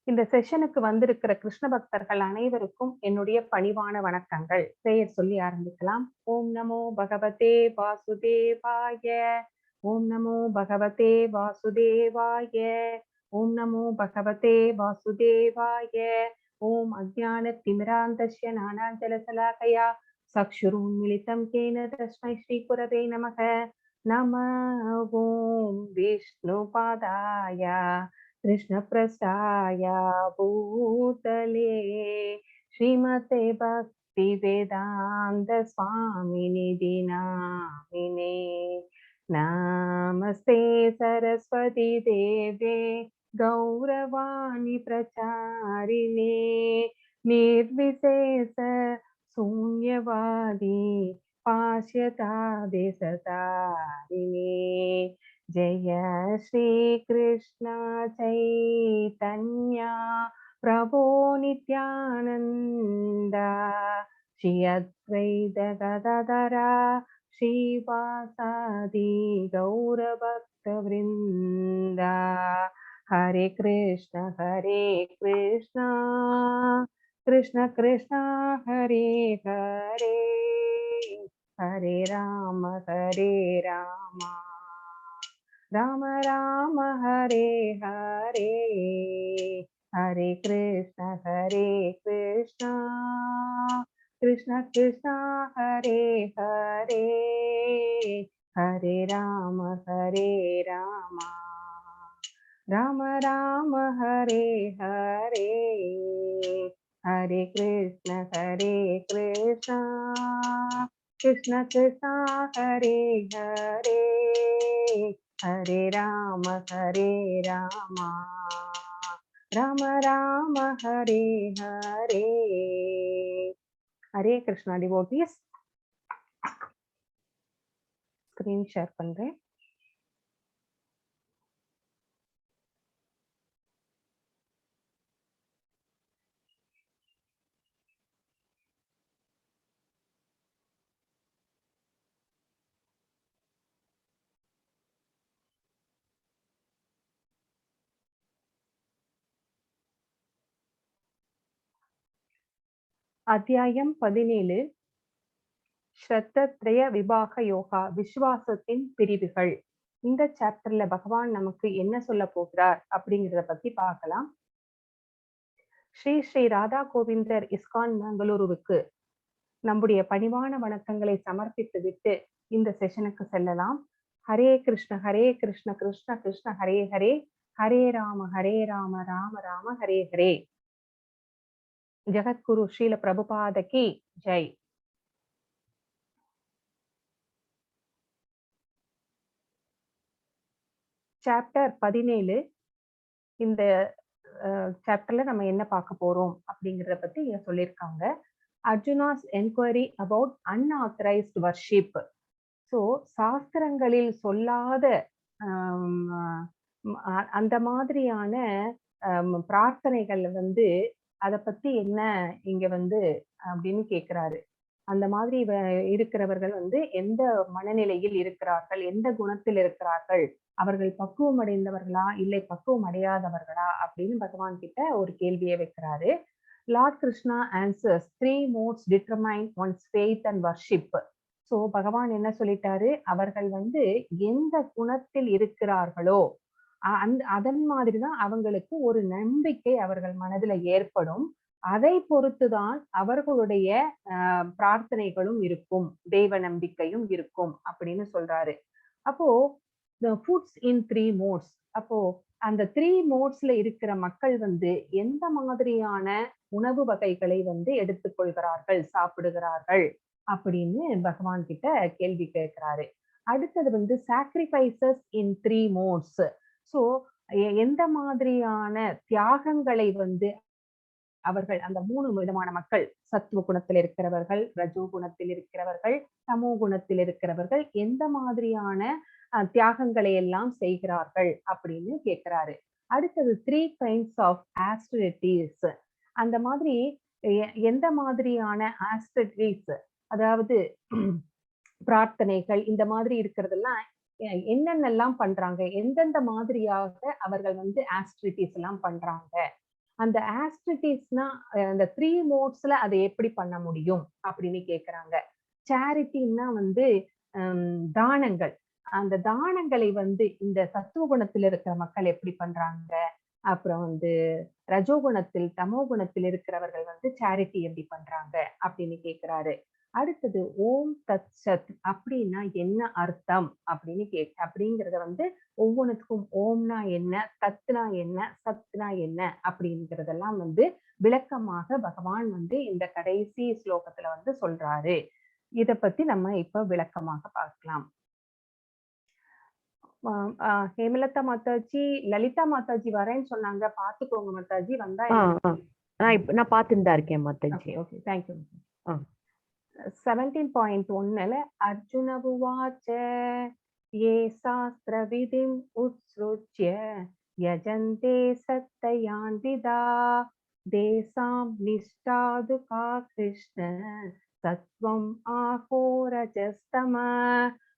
இந்த செஷனுக்கு வந்திருக்கிற கிருஷ்ண பக்தர்கள் அனைவருக்கும் என்னுடைய பணிவான வணக்கங்கள். பெயர் சொல்லி ஆரம்பிக்கலாம். ஓம் நமோ பகவதே வாசுதேவாய. ஓம் நமோ பகவதே வாசுதேவாய. ஓம் நமோ பகவதே வாசுதேவாய. ஓம் அஜ்ஞான திமிராந்தஸ்ய ஞானாஞ்சலசலாகயா சக்ஷுருன்மிலிதம் கேன தஸ்மை ஸ்ரீ குரவே நமக. நம ஓம் விஷ்ணுபாதாய कृष्णप्रसाय भूतले श्रीमते भक्ति वेदांत स्वामिनि दिनामिने नमस्ते सरस्वती देवे गौरवाणी प्रचारिणे निर्विशेष शून्यवादी पाश्यतादि सतारिणे जय श्री कृष्ण चैतन्य प्रभो नित्यानंद श्री अद्वैत गदाधर श्रीवासादि गौरभक्त वृंद हरे कृष्ण कृष्ण कृष्ण हरे हरे हरे राम राम राम हरे हरे हरे कृष्ण कृष्ण कृष्ण हरे हरे हरे राम राम राम हरे हरे हरे कृष्ण कृष्ण कृष्ण हरे हरे हरे राम राम राम हरे हरे. हरे कृष्णा डिवोटीज. स्क्रीन शेयर பண்றேன். அத்தியாயம் 17 ஸ்ரத்தத்ரய விபாக யோகா, விசுவாசத்தின் பிரிவுகள். இந்த சாப்டர்ல பகவான் நமக்கு என்ன சொல்ல போகிறார் அப்படிங்கிறத பத்தி பார்க்கலாம். ஸ்ரீ ஸ்ரீ ராதா கோவிந்தர் இஸ்கான் பெங்களூருவுக்கு நம்முடைய பணிவான வணக்கங்களை சமர்ப்பித்து விட்டு இந்த செஷனுக்கு செல்லலாம். ஹரே கிருஷ்ண கிருஷ்ண கிருஷ்ண ஹரே ஹரே ஹரே ராம ராம ராம ஹரே ஹரே. ஜகத்குரு ஸ்ரீல பிரபுபாத கி ஜெய். சாப்டர் 17. இந்த சாப்டர்ல நம்ம என்ன பார்க்க போறோம் அப்படிங்கறத பத்தி இங்க சொல்லியிருக்காங்க. Arjuna's enquiry about unauthorised worship. So சாஸ்திரங்களில் சொல்லாத அந்த மாதிரியான பிரார்த்தனைகள் அதை பத்தி என்ன இங்க அப்படின்னு கேட்கிறாரு. அந்த மாதிரி இருக்கிறவர்கள் எந்த மனநிலையில் இருக்கிறார்கள், எந்த குணத்தில் இருக்கிறார்கள், அவர்கள் பக்குவம் அடைந்தவர்களா இல்லை பக்குவம் அடையாதவர்களா அப்படின்னு பகவான் கிட்ட ஒரு கேள்வியை வைக்கிறாரு. Lord Krishna answers 3 modes determine one's faith and worship. So பகவான் என்ன சொல்லிட்டாரு, அவர்கள் எந்த குணத்தில் இருக்கிறார்களோ அதன் மாதிரிதான் அவங்களுக்கு ஒரு நம்பிக்கை அவர்கள் மனதுல ஏற்படும். அதை பொறுத்துதான் அவர்களுடைய பிரார்த்தனைகளும் இருக்கும், தெய்வ நம்பிக்கையும் இருக்கும் அப்படின்னு சொல்றாரு. அப்போ the foods in 3 modes. அப்போ அந்த 3 modes இருக்கிற மக்கள் எந்த மாதிரியான உணவு வகைகளை எடுத்துக்கொள்கிறார்கள், சாப்பிடுகிறார்கள் அப்படின்னு பகவான் கிட்ட கேள்வி கேட்கிறாரு. அடுத்தது sacrifices in 3 modes. ஸோ எந்த மாதிரியான தியாகங்களை அவர்கள் அந்த 3 விதமான மக்கள், சத்துவ குணத்தில் இருக்கிறவர்கள், ரஜோ குணத்தில் இருக்கிறவர்கள், தமோ குணத்தில் இருக்கிறவர்கள் எந்த மாதிரியான தியாகங்களை எல்லாம் செய்கிறார்கள் அப்படின்னு கேட்கிறாரு. அடுத்தது 3 kinds of austerities. அந்த மாதிரி எந்த மாதிரியான austerities, அதாவது பிரார்த்தனைகள் இந்த மாதிரி இருக்கிறதெல்லாம் என்னென்னலாம் பண்றாங்க, எந்தெந்த மாதிரியாக அவர்கள் austerities எல்லாம் பண்றாங்க அந்த ஆஸ்டிடிஸ்னா அந்த 3 மோட்ஸ்ல அதை எப்படி பண்ண முடியும் அப்படின்னு கேக்குறாங்க. சேரிட்டின்னா வந்து தானங்கள். அந்த தானங்களை வந்து இந்த சத்துவ குணத்தில் இருக்கிற மக்கள் எப்படி பண்றாங்க? அப்புறம் வந்து ரஜோகுணத்தில், தமோ குணத்தில் இருக்கிறவர்கள் வந்து சேரிட்டி எப்படி பண்றாங்க அப்படின்னு கேக்குறாரு. அடுத்தது ஓம் தத் சத் அப்படின்னா என்ன அர்த்தம் அப்படின்னு அப்படிங்கறத வந்து ஒவ்வொன்றுக்கும் ஓம்னா என்ன, தத்னா என்ன, சத்னா என்ன அப்படிங்கறதெல்லாம் வந்து விளக்கமாக பகவான் வந்து இந்த கடைசி ஸ்லோகத்துல வந்து சொல்றாரு. இத பத்தி நம்ம இப்ப விளக்கமாக பார்க்கலாம். ஹேமலதா மாதாஜி, லலிதா மாதாஜி வரேன்னு சொன்னாங்க. பாத்துக்கோங்க மாதாஜி. வந்தா நான் பார்த்துட்டு தான் இருக்கேன் மாதாஜி. Okay thank you. 17.1ல அர்ஜுன உவாச்ச ये शास्त्रविधिम् उत्सृज्य यजन्ते सत्तयान्विदा तेषां निष्ठादु का कृष्ण சத்வம் ஆகோரஜஸ்தம.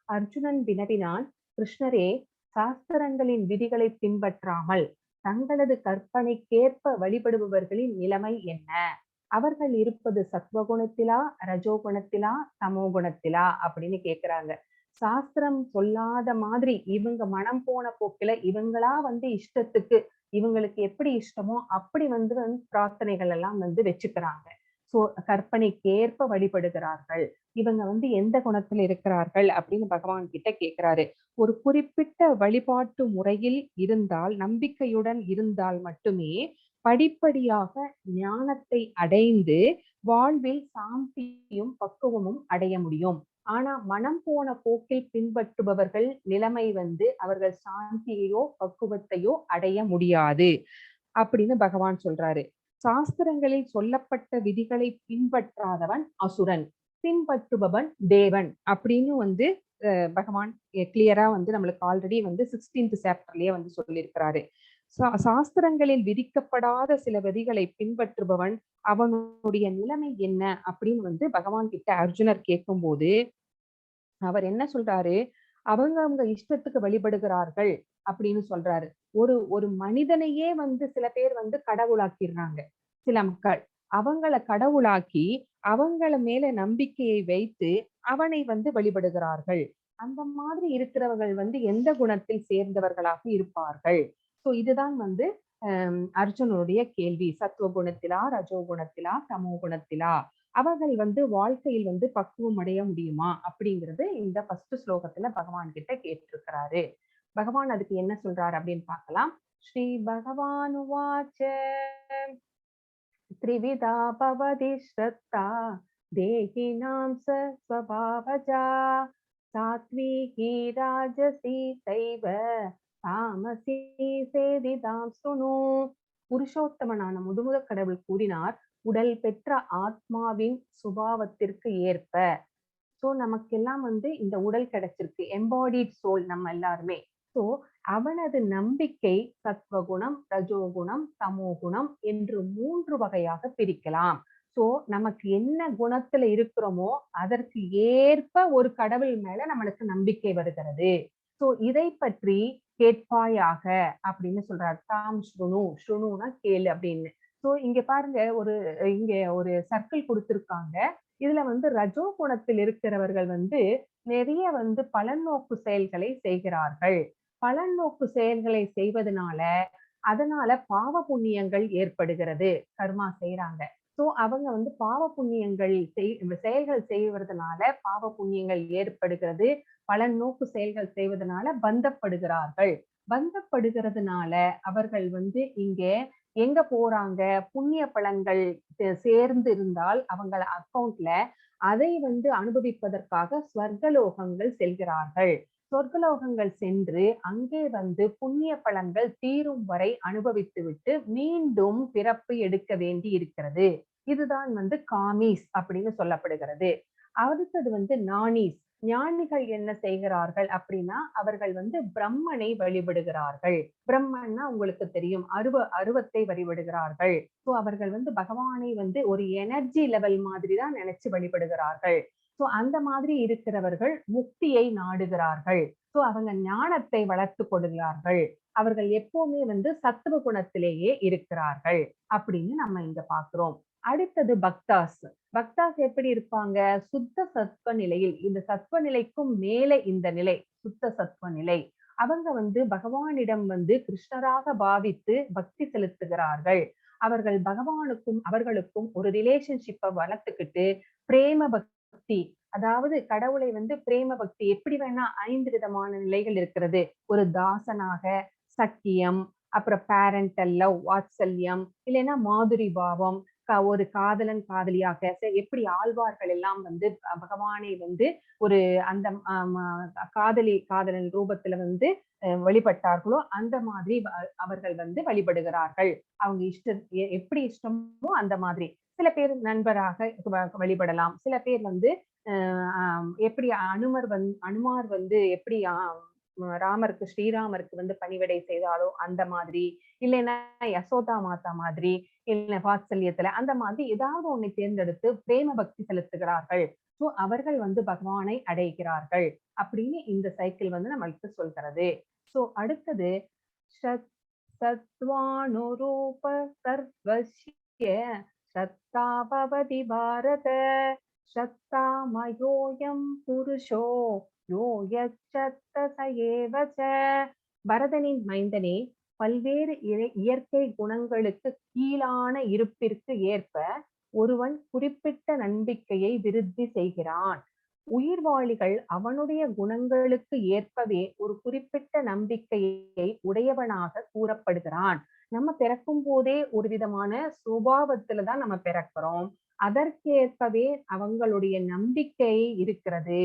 அர்ஜுனன் வினவினான், கிருஷ்ணரே, சாஸ்திரங்களின் விதிகளை பின்பற்றாமல் தங்களது கற்பனைக்கேற்ப வழிபடுபவர்களின் நிலைமை என்ன? அவர்கள் இருப்பது சத்வகுணத்திலா, ரஜோகுணத்திலா, தமோ குணத்திலா அப்படின்னு கேக்குறாங்க. சாஸ்திரம் சொல்லாத மாதிரி இவங்க மனம் போன போக்கில இவங்களா வந்து இஷ்டத்துக்கு இவங்களுக்கு எப்படி இஷ்டமோ அப்படி வந்து பிரார்த்தனைகள் எல்லாம் வந்து வச்சுக்கிறாங்க. சோ கற்பனைக்கேற்ப வழிபடுகிறார்கள். இவங்க வந்து எந்த குணத்துல இருக்கிறார்கள் அப்படின்னு பகவான் கிட்ட கேக்குறாரு. ஒரு குறிப்பிட்ட வழிபாட்டு முறையில் இருந்தால், நம்பிக்கையுடன் இருந்தால் மட்டுமே படிப்படியாக ஞானத்தை அடைந்து வாழ்வில் சாந்தியும் பக்குவமும் அடைய முடியும். ஆனா மனம் போன போக்கில் பின்பற்றுபவர்கள் நிலைமை வந்து அவர்கள் சாந்தியையோ பக்குவத்தையோ அடைய முடியாது அப்படின்னு பகவான் சொல்றாரு. சாஸ்திரங்களில் சொல்லப்பட்ட விதிகளை பின்பற்றாதவன் அசுரன், பின்பற்றுபவன் தேவன் அப்படின்னு வந்து பகவான் கிளியரா வந்து நம்மளுக்கு ஆல்ரெடி வந்து 16th சாப்டர்லயே வந்து சொல்லியிருக்கிறாரு. சாஸ்திரங்களில் விதிக்கப்படாத சில விதிகளை பின்பற்றுபவன் அவனுடைய நிலைமை என்ன அப்படின்னு வந்து பகவான் கிட்ட அர்ஜுனர் கேட்கும்போது அவர் என்ன சொல்றாரு, அவங்க இஷ்டத்துக்கு வழிபடுகிறார்கள் அப்படின்னு சொல்றாரு. ஒரு மனிதனையே வந்து சில பேர் வந்து கடவுளாக்கிடுறாங்க. சில மக்கள் அவங்கள கடவுளாக்கி அவங்கள மேல நம்பிக்கையை வைத்து அவனை வந்து வழிபடுகிறார்கள். அந்த மாதிரி இருக்கிறவர்கள் வந்து எந்த குணத்தில் சேர்ந்தவர்களாக இருப்பார்கள்? சோ இதுதான் வந்து அர்ஜுனனுடைய கேள்வி. சத்துவ குணத்திலா, ரஜோ குணத்திலா, தமோ குணத்திலா அவர்கள் வந்து வாழ்க்கையில் வந்து பக்குவம் அடைய முடியுமா அப்படிங்கிறது இந்த ஃபர்ஸ்ட் ஸ்லோகத்துல பகவான் கிட்ட கேட்டிருக்கிறாரு. பகவான் அதுக்கு என்ன சொல்றாரு அப்படின்னு பார்க்கலாம். ஸ்ரீ பகவான் உவாச்ச த்ரிவிதா பவதி ஸ்ரத்தா தேகினாம் ஸ்வபாவஜா சாத்விகி ராஜசி தைவ தாமசி சேதிதாம் சுனு. புருஷோத்தமனான முதுமுத கடவுள் கூறினார், உடல் பெற்ற ஆத்மாவின் சுபாவத்திற்கு ஏற்ப. சோ நமக்கெல்லாம் வந்து இந்த உடல் கிடைச்சிருக்கு, எம்பாடிட் சோல் நம்ம எல்லாருமே. சோ அவனது நம்பிக்கை சத்வகுணம், ரஜோகுணம், தமோகுணம் என்று 3 வகையாக பிரிக்கலாம். சோ நமக்கு என்ன குணத்துல இருக்கிறோமோ அதற்கு ஏற்ப ஒரு கடவுள் மேல நம்மளுக்கு நம்பிக்கை வருகிறது. சோ இதை பற்றி கேட்பாயாக அப்படின்னு சொல்றாரு. தாம் ஸ்ருணு, ஸ்ருணுனா கேளு அப்படின்னு. சோ இங்க பாருங்க, இங்க ஒரு சர்க்கிள் கொடுத்திருக்காங்க. இதுல வந்து ரஜோ குணத்தில் இருக்கிறவர்கள் வந்து நிறைய வந்து பலநோக்கு செயல்களை செய்கிறார்கள். பலநோக்கு செயல்களை செய்வதனால அதனால பாவ புண்ணியங்கள் ஏற்படுகிறது. கர்மா செய்யறாங்க. சோ அவங்க வந்து பாவ புண்ணியங்கள் செயல்கள் செய்வதனால பாவ புண்ணியங்கள் ஏற்படுகிறது. பலநோக்கு செயல்கள் செய்வதனால பந்தப்படுகிறார்கள். பந்தப்படுகிறதுனால அவர்கள் வந்து இங்க எங்க போறாங்க? புண்ணிய பலன்கள் சேர்ந்து இருந்தால் அவங்க அக்கௌண்ட்ல அதை வந்து அனுபவிப்பதற்காக ஸ்வர்கலோகங்கள் செல்கிறார்கள். சொர்க்கலோகங்கள் சென்று அங்கே வந்து புண்ணிய பலன்கள் தீரும் வரை அனுபவித்துவிட்டு மீண்டும் பிறப்பு எடுக்க வேண்டி இருக்கிறது. இதுதான் வந்து காமீஸ் அப்படின்னு சொல்லப்படுகிறது. அடுத்தது வந்து நானீஸ். ஞானிகள் என்ன செய்கிறார்கள் அப்படின்னா அவர்கள் வந்து பிரம்மனை வழிபடுகிறார்கள். பிரம்மன்னா உங்களுக்கு தெரியும், அருவத்தை வழிபடுகிறார்கள். சோ அவர்கள் வந்து பகவானை வந்து ஒரு எனர்ஜி லெவல் மாதிரி தான் நினைச்சு வழிபடுகிறார்கள். சோ அந்த மாதிரி இருக்கிறவர்கள் முக்தியை நாடுகிறார்கள். சோ அவங்க ஞானத்தை வளர்த்து கொள்கிறார்கள். அவர்கள் எப்பவுமே சத்துவ குணத்திலேயே இருக்கிறார்கள் அப்படின்னு நம்ம இங்க பாக்குறோம். அடுத்தது பக்தாஸ். பக்தாஸ் எப்படி இருப்பாங்க? சுத்த சத்வ நிலையில், இந்த சத்வ நிலைக்கும் மேலே இந்த நிலை சுத்த சத்வ நிலை. அவங்க பகவானிடம் கிருஷ்ணராக பாவித்து பக்தி செலுத்துகிறார்கள். அவர்கள் பகவானுக்கும் அவர்களுக்கும் ஒரு ரிலேஷன்ஷிப்பை வளர்த்துக்கிட்டு பிரேம பக்தி, அதாவது கடவுளை பிரேம பக்தி எப்படி வேணா 5 விதமான நிலைகள் இருக்கிறது. ஒரு தாசனாக, சக்கியம், அப்புறம் பேரண்டல் லவ், வாத்சல்யம், இல்லைன்னா மாதுரி பாவம், ஒரு காதலன் காதலியாக, எப்படி ஆழ்வார்கள் எல்லாம் பகவானை ஒரு அந்த காதலன் ரூபத்துல வழிபட்டார்களோ அந்த மாதிரி அவர்கள் வழிபடுகிறார்கள். அவங்க எப்படி இஷ்டமோ அந்த மாதிரி. சில பேர் நண்பராக வழிபடலாம். சில பேர் எப்படி அனுமார் எப்படி ராமருக்கு ஸ்ரீராமருக்கு பணிவிடை செய்தாலோ அந்த மாதிரி, இல்லைன்னா யசோதா மாதா மாதிரி, இல்ல வாத்சல்யத்துல அந்த மாதிரி ஏதாவது ஒண்ணை தேர்ந்தெடுத்து பிரேம பக்தி செலுத்துகிறார்கள். சோ அவர்கள் பகவானை அடைகிறார்கள் அப்படின்னு இந்த சைக்கிள் நம்மளுக்கு சொல்கிறது. சோ அடுத்தது சத்வானுரூப சர்வஸ்ய சத்தா பவதி பாரத சத்தாமயோயம் புருஷோ யோ யச்சத்த சயேவச. பரதனின் மைந்தனே, பல்வேறு இயற்கை குணங்களுக்கு கீழான இருப்பிற்கு ஏற்ப ஒருவன் குறிப்பிட்ட நம்பிக்கையை விருத்தி செய்கிறான். உயிர்வாளிகள் அவனுடைய குணங்களுக்கு ஏற்பவே ஒரு குறிப்பிட்ட நம்பிக்கையை உடையவனாக கூறப்படுகிறான். நம்ம பிறக்கும் போதே ஒரு விதமான சுபாவத்துலதான் நம்ம பிறக்கிறோம். அதற்கேற்பவே அவங்களுடைய நம்பிக்கை இருக்கிறது.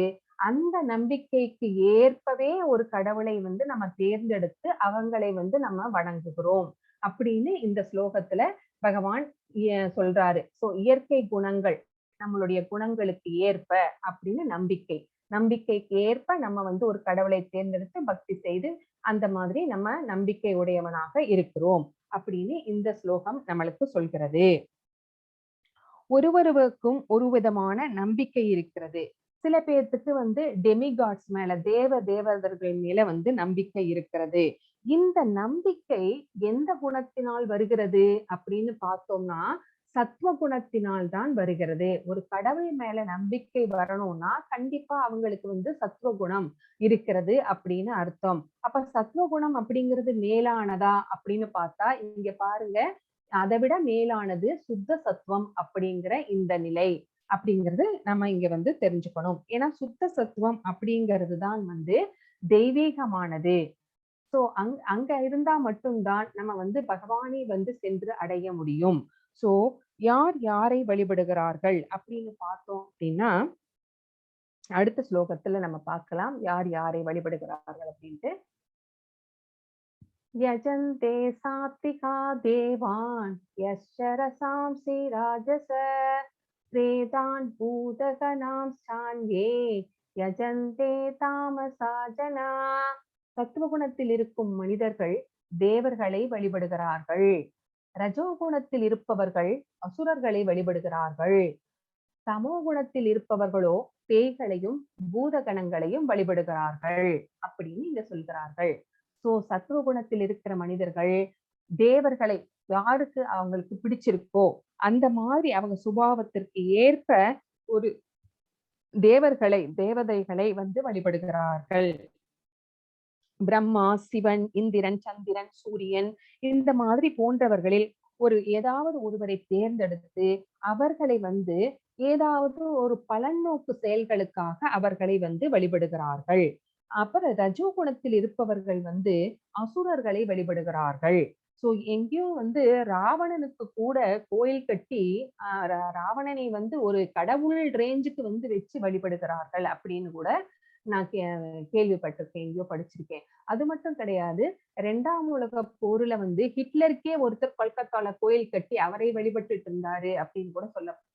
அந்த நம்பிக்கைக்கு ஏற்பவே ஒரு கடவுளை நம்ம தேர்ந்தெடுத்து அவங்களை நம்ம வணங்குகிறோம் அப்படின்னு இந்த ஸ்லோகத்துல பகவான் சொல்றாரு. சோ இயற்கை குணங்கள் நம்மளுடைய குணங்களுக்கு ஏற்ப அப்படின்னு நம்பிக்கைக்கு ஏற்ப நம்ம ஒரு கடவுளை தேர்ந்தெடுத்து பக்தி செய்து அந்த மாதிரி நம்ம நம்பிக்கை உடையவனாக இருக்கிறோம் அப்படின்னு இந்த ஸ்லோகம் நம்மளுக்கு சொல்கிறது. ஒருவருக்கும் ஒரு விதமான நம்பிக்கை இருக்கிறது. சில பேர்த்துக்கு டெமிகாட்ஸ் மேல, தேவதர்கள் மேல நம்பிக்கை இருக்கிறது. இந்த நம்பிக்கை எந்த குணத்தினால் வருகிறது அப்படின்னு பார்த்தோம்னா சத்துவ குணத்தினால் தான் வருகிறது. ஒரு கடவுள் மேல நம்பிக்கை வரணும்னா கண்டிப்பா அவங்களுக்கு சத்துவ குணம் இருக்கிறது அப்படின்னு அர்த்தம். அப்ப சத்துவ குணம் அப்படிங்கிறது மேலானதா அப்படின்னு பார்த்தா இங்க பாருங்க, அதை விட மேலானது சுத்த சத்துவம் அப்படிங்கிற இந்த நிலை அப்படிங்கிறது நம்ம இங்க தெரிஞ்சுக்கணும். ஏன்னா சுத்த சத்துவம் அப்படிங்கிறது தான் தெய்வீகமானது. சோ அங்க இருந்தா மட்டும்தான் நம்ம பகவானை சென்று அடைய முடியும். சோ யார் யாரை வழிபடுகிறார்கள் அப்படின்னு பார்த்தோம் அப்படின்னா அடுத்த ஸ்லோகத்துல நம்ம பார்க்கலாம் யார் யாரை வழிபடுகிறார்கள் அப்படின்ட்டு. யஜந்தே சாத்விகா தேவான் யஸ்சரசாம்சி ராஜச பிரேதான் பூதகணாம் சான்யே யஜந்தே தாமசா ஜனா. சத்துவகுணத்தில் இருக்கும் மனிதர்கள் தேவர்களை வழிபடுகிறார்கள். ரஜோகுணத்தில் இருப்பவர்கள் அசுரர்களை வழிபடுகிறார்கள். தமோ குணத்தில் இருப்பவர்களோ பேய்களையும் பூதகணங்களையும் வழிபடுகிறார்கள் அப்படின்னு இங்க சொல்கிறார்கள். சோ சத்துவ குணத்தில் இருக்கிற மனிதர்கள் தேவர்களை யாருக்கு அவங்களுக்கு பிடிச்சிருக்கோ அந்த மாதிரி அவங்க சுபாவத்திற்கு ஏற்ப ஒரு தேவதைகளை வழிபடுகிறார்கள். பிரம்மா, சிவன், இந்திரன், சந்திரன், சூரியன் இந்த மாதிரி போன்றவர்களில் ஏதாவது ஒருவரை தேர்ந்தெடுத்து அவர்களை ஏதாவது ஒரு பலநோக்கு செயல்களுக்காக அவர்களை வழிபடுகிறார்கள். அப்புறம் ரஜோ குணத்தில் இருப்பவர்கள் அசுரர்களை வழிபடுகிறார்கள். சோ எங்கேயும் ராவணனுக்கு கூட கோயில் கட்டி ராவணனை ஒரு கடவுள் ரேஞ்சுக்கு வச்சு வழிபடுகிறார்கள் அப்படின்னு கூட நான் கேள்விப்பட்டிருக்கேன், எங்கேயோ படிச்சிருக்கேன். அது மட்டும் கிடையாது, 2ஆம் உலக போர்ல ஹிட்லருக்கே ஒருத்தர் கொல்கத்தால கோயில் கட்டி அவரை வழிபட்டுட்டு இருந்தாரு அப்படின்னு கூட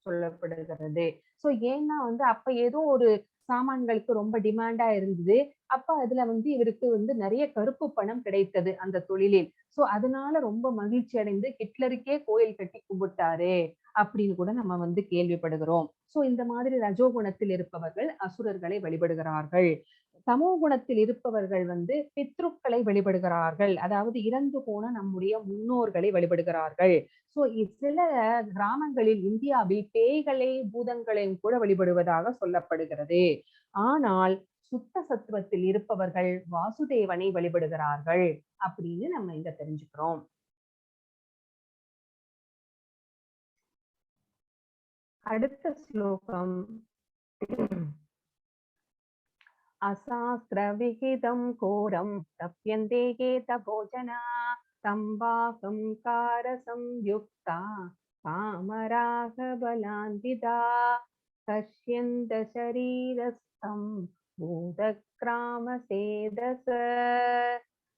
சொல்லப்படுகிறது. சோ ஏன்னா அப்ப ஏதோ ஒரு சாமான்களுக்கு ரொம்ப டிமாண்டா இருந்தது. அப்ப அதுல வந்து இவருக்கு வந்து நிறைய கருப்பு பணம் கிடைத்தது அந்த தொழிலில். சோ அதனால ரொம்ப மகிழ்ச்சி அடைந்து ஹிட்லருக்கே கோயில் கட்டி கும்பிட்டாரு அப்படின்னு கூட நம்ம வந்து கேள்விப்படுகிறோம். சோ இந்த மாதிரி ரஜோகுணத்தில் இருப்பவர்கள் அசுரர்களை வழிபடுகிறார்கள். தமோ குணத்தில் இருப்பவர்கள் வந்து பித்ருக்களை வழிபடுகிறார்கள். அதாவது இறந்து போன நம்முடைய முன்னோர்களை வழிபடுகிறார்கள். சோ சில கிராமங்களில் இந்தியாவில் பேய்களை பூதங்களையும் கூட வழிபடுவதாக சொல்லப்படுகிறது. ஆனால் சுத்த சத்துவத்தில் இருப்பவர்கள் வாசுதேவனை வழிபடுகிறார்கள் அப்படின்னு நம்ம இங்க தெரிஞ்சுக்கிறோம். அடுத்த ஸ்லோகம் அசாஸ்திரவிகிதம் கோரம் தப்யந்தே கேத போஜனா தம்பாகம் காரசம்யுக்தா காமராக பலாந்திதா கஷ்யந்த சரீரஸ்தம் பூதக்ராம சேதச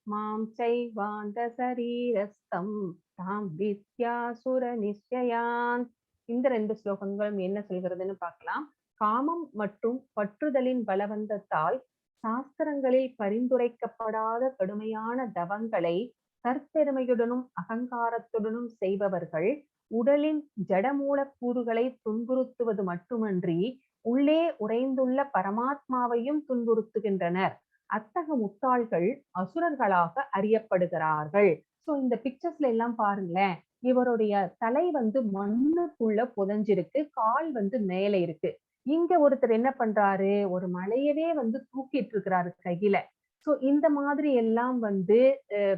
மாம் சைவாந்த சரீரஸ்தம் தாம் வித்யாசுர நிச்சயான். இந்த 2 ஸ்லோகங்களும் என்ன சொல்கிறதுன்னு பார்க்கலாம். காமம் மற்றும் பற்றுதலின் பலவந்தத்தால் சாஸ்திரங்களில் பரிந்துரைக்கப்படாத கடுமையான தவங்களை தற்பெருமையுடனும் அகங்காரத்துடனும் செய்பவர்கள் உடலின் ஜடமூலக்கூறுகளை துன்புறுத்துவது மட்டுமன்றி உள்ளே உறைந்துள்ள பரமாத்மாவையும் துன்புறுத்துகின்றனர். அத்தக முட்டாள்கள் அசுரர்களாக அறியப்படுகிறார்கள். சோ இந்த பிக்சர்ஸ்ல எல்லாம் பாருங்களேன், இவருடைய தலை வந்து மண்ணுக்குள்ள புதைஞ்சிருக்கு, கால் வந்து மேல இருக்கு. இங்க ஒருத்தர் என்ன பண்றாரு, ஒரு மலையவே வந்து தூக்கிட்டு இருக்கிறாரு கையில. சோ இந்த மாதிரி எல்லாம் வந்து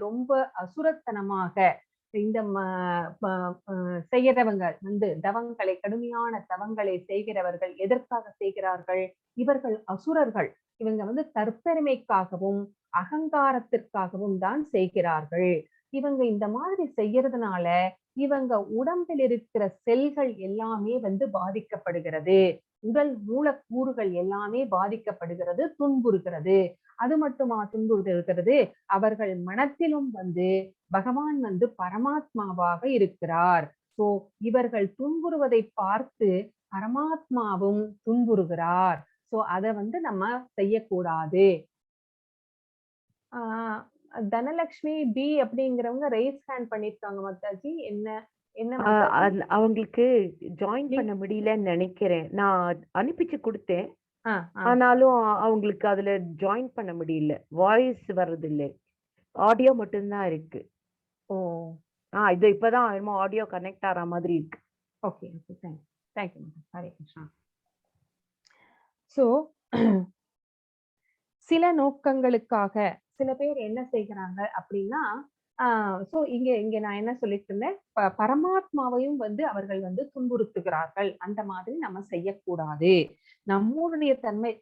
ரொம்ப அசுரத்தனமாக இந்த செய்யறவங்க வந்து தவங்களை, கடுமையான தவங்களை செய்கிறவர்கள் எதற்காக செய்கிறார்கள்? இவர்கள் அசுரர்கள். இவங்க வந்து தற்பெருமைக்காகவும் அகங்காரத்திற்காகவும் தான் செய்கிறார்கள். இவங்க இந்த மாதிரி செய்யறதுனால இவங்க உடம்பில் இருக்கிற செல்கள் எல்லாமே வந்து பாதிக்கப்படுகிறது. உடல் மூலக்கூறுகள் எல்லாமே பாதிக்கப்படுகிறது, துன்புறுகிறது. அது மட்டுமா துன்புறுகிறது, அவர்கள் மனத்திலும் வந்து பகவான் வந்து பரமாத்மாவாக இருக்கிறார். சோ இவர்கள் துன்புறுவதை பார்த்து பரமாத்மாவும் துன்புறுகிறார். சோ அத வந்து நம்ம செய்யக்கூடாது. தனலட்சுமி பி அப்படிங்கிறவங்க ரைஸ் ஹேண்ட் பண்ணிருக்காங்க மாதாஜி. என்ன என்ன மாதாஜி? அவங்களுக்கு ஜாயின் பண்ண முடியலன்னு நினைக்கிறேன். நான் அனுப்பிச்சு கொடுத்தேன். ஆனாலும் அவங்களுக்கு அதுல ஜாயின் பண்ண முடியல. வாய்ஸ் வர்றது இல்ல, ஆடியோ மட்டும்தான் இருக்கு. ஓ இது இப்பதான் ஆடியோ கனெக்ட் ஆற மாதிரி இருக்கு. Okay okay, thank you madam. Hare Krishna. So சில நோக்கங்களுக்காக சில பேர் என்ன செய்கிறாங்க அப்படின்னா, சோ இங்க நான் என்ன சொல்லிட்டு இருந்தேன், பரமாத்மாவையும் வந்து அவர்கள் வந்து துன்புறுத்துகிறார்கள். அந்த மாதிரி நம்ம செய்யக்கூடாது. நம்முடைய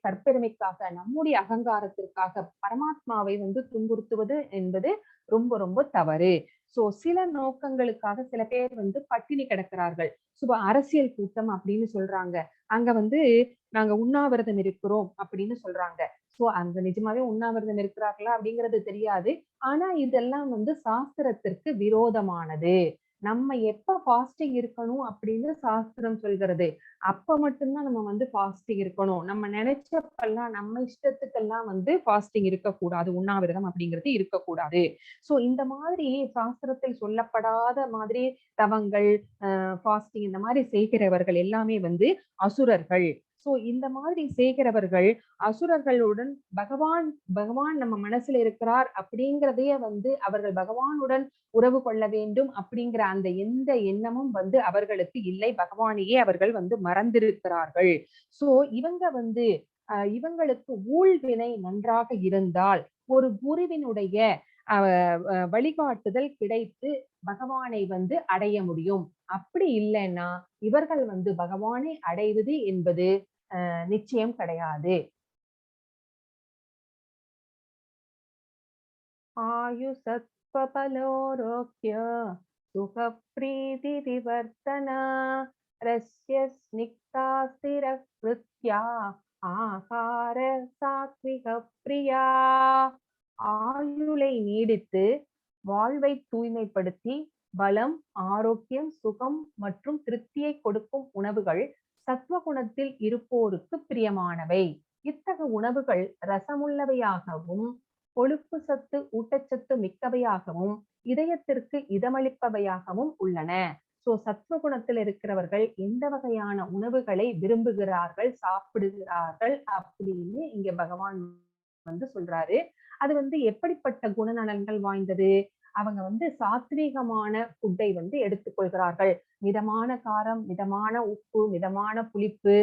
தற்பெருமைக்காக, நம்முடைய அகங்காரத்திற்காக பரமாத்மாவை வந்து துன்புறுத்துவது என்பது ரொம்ப ரொம்ப தவறு. சோ சில நோக்கங்களுக்காக சில பேர் வந்து பட்டினி கிடக்கிறார்கள். அரசியல் கூட்டம் அப்படின்னு சொல்றாங்க. அங்க வந்து நாங்க உண்ணாவிரதம் இருக்கிறோம் அப்படின்னு சொல்றாங்க. சோ அங்க நிஜமாவே உண்ணாவிரதம் இருக்கிறார்களா அப்படிங்கிறது தெரியாது. ஆனா இதெல்லாம் வந்து சாஸ்திரத்திற்கு விரோதமானது. நம்ம எப்ப ஃபாஸ்டிங் இருக்கணும் அப்படின்னு சாஸ்திரம் சொல்கிறது. அப்ப மட்டும்தான் நம்ம வந்து ஃபாஸ்டிங் இருக்கணும். நம்ம நினைச்சப்பெல்லாம் நம்ம இஷ்டத்துக்கெல்லாம் வந்து ஃபாஸ்டிங் இருக்கக்கூடாது. உண்ணாவிரதம் அப்படிங்கிறது இருக்கக்கூடாது. சோ இந்த மாதிரி சாஸ்திரத்தில் சொல்லப்படாத மாதிரி தவங்கள், ஃபாஸ்டிங் இந்த மாதிரி செய்கிறவர்கள் எல்லாமே வந்து அசுரர்கள். சோ இந்த மாதிரி செய்கிறவர்கள் அசுரர்களுடன் பகவான் நம்ம மனசுல இருக்கிறார் அப்படிங்கிறதையே வந்து அவர்கள் பகவானுடன் உறவு கொள்ள வேண்டும் அப்படிங்கிற அந்த எந்த எண்ணமும் வந்து அவர்களுக்கு இல்லை. பகவானையே அவர்கள் வந்து மறந்திருக்கிறார்கள். சோ இவங்க வந்து இவங்களுக்கு ஊழ்வினை நன்றாக இருந்தால் ஒரு குருவினுடைய வழிகாட்டுதல் கிடைத்து பகவானை வந்து அடைய முடியும். அப்படி இல்லைன்னா இவர்கள் வந்து பகவானை அடைவது என்பது நிச்சயம் கிடையாது. ஆயுசத்வபலோரோக்ய சுகப்ரீதி விவர்த்தனா ரஸ்ய ஸ்னிக்தா ஸ்திரக்ருத்யா ஆகார சாத்விக பிரியா. ஆயுளை நீடித்து வாழ்வை தூய்மைப்படுத்தி பலம், ஆரோக்கியம், சுகம் மற்றும் திருப்தியை கொடுக்கும் உணவுகள் சத்வகுணத்தில் இருப்போருக்கு பிரியமானவை. இத்தகைய உணவுகள் ரசமுள்ளவையாகவும் கொழுப்பு சத்து ஊட்டச்சத்து மிக்கவையாகவும் இதயத்திற்கு இதமளிப்பவையாகவும் உள்ளன. சோ சத்துவ குணத்தில் இருக்கிறவர்கள் எந்த வகையான உணவுகளை விரும்புகிறார்கள், சாப்பிடுகிறார்கள் அப்படின்னு இங்க பகவான் சொல்றாரு. அது எப்படிப்பட்ட குணநலன்கள் வாய்ந்தது? அவங்க சாத்வீகமான ஃபுட்டை எடுத்துக்கொள்கிறார்கள். மிதமான காரம், மிதமான உப்பு, மிதமான புளிப்பு,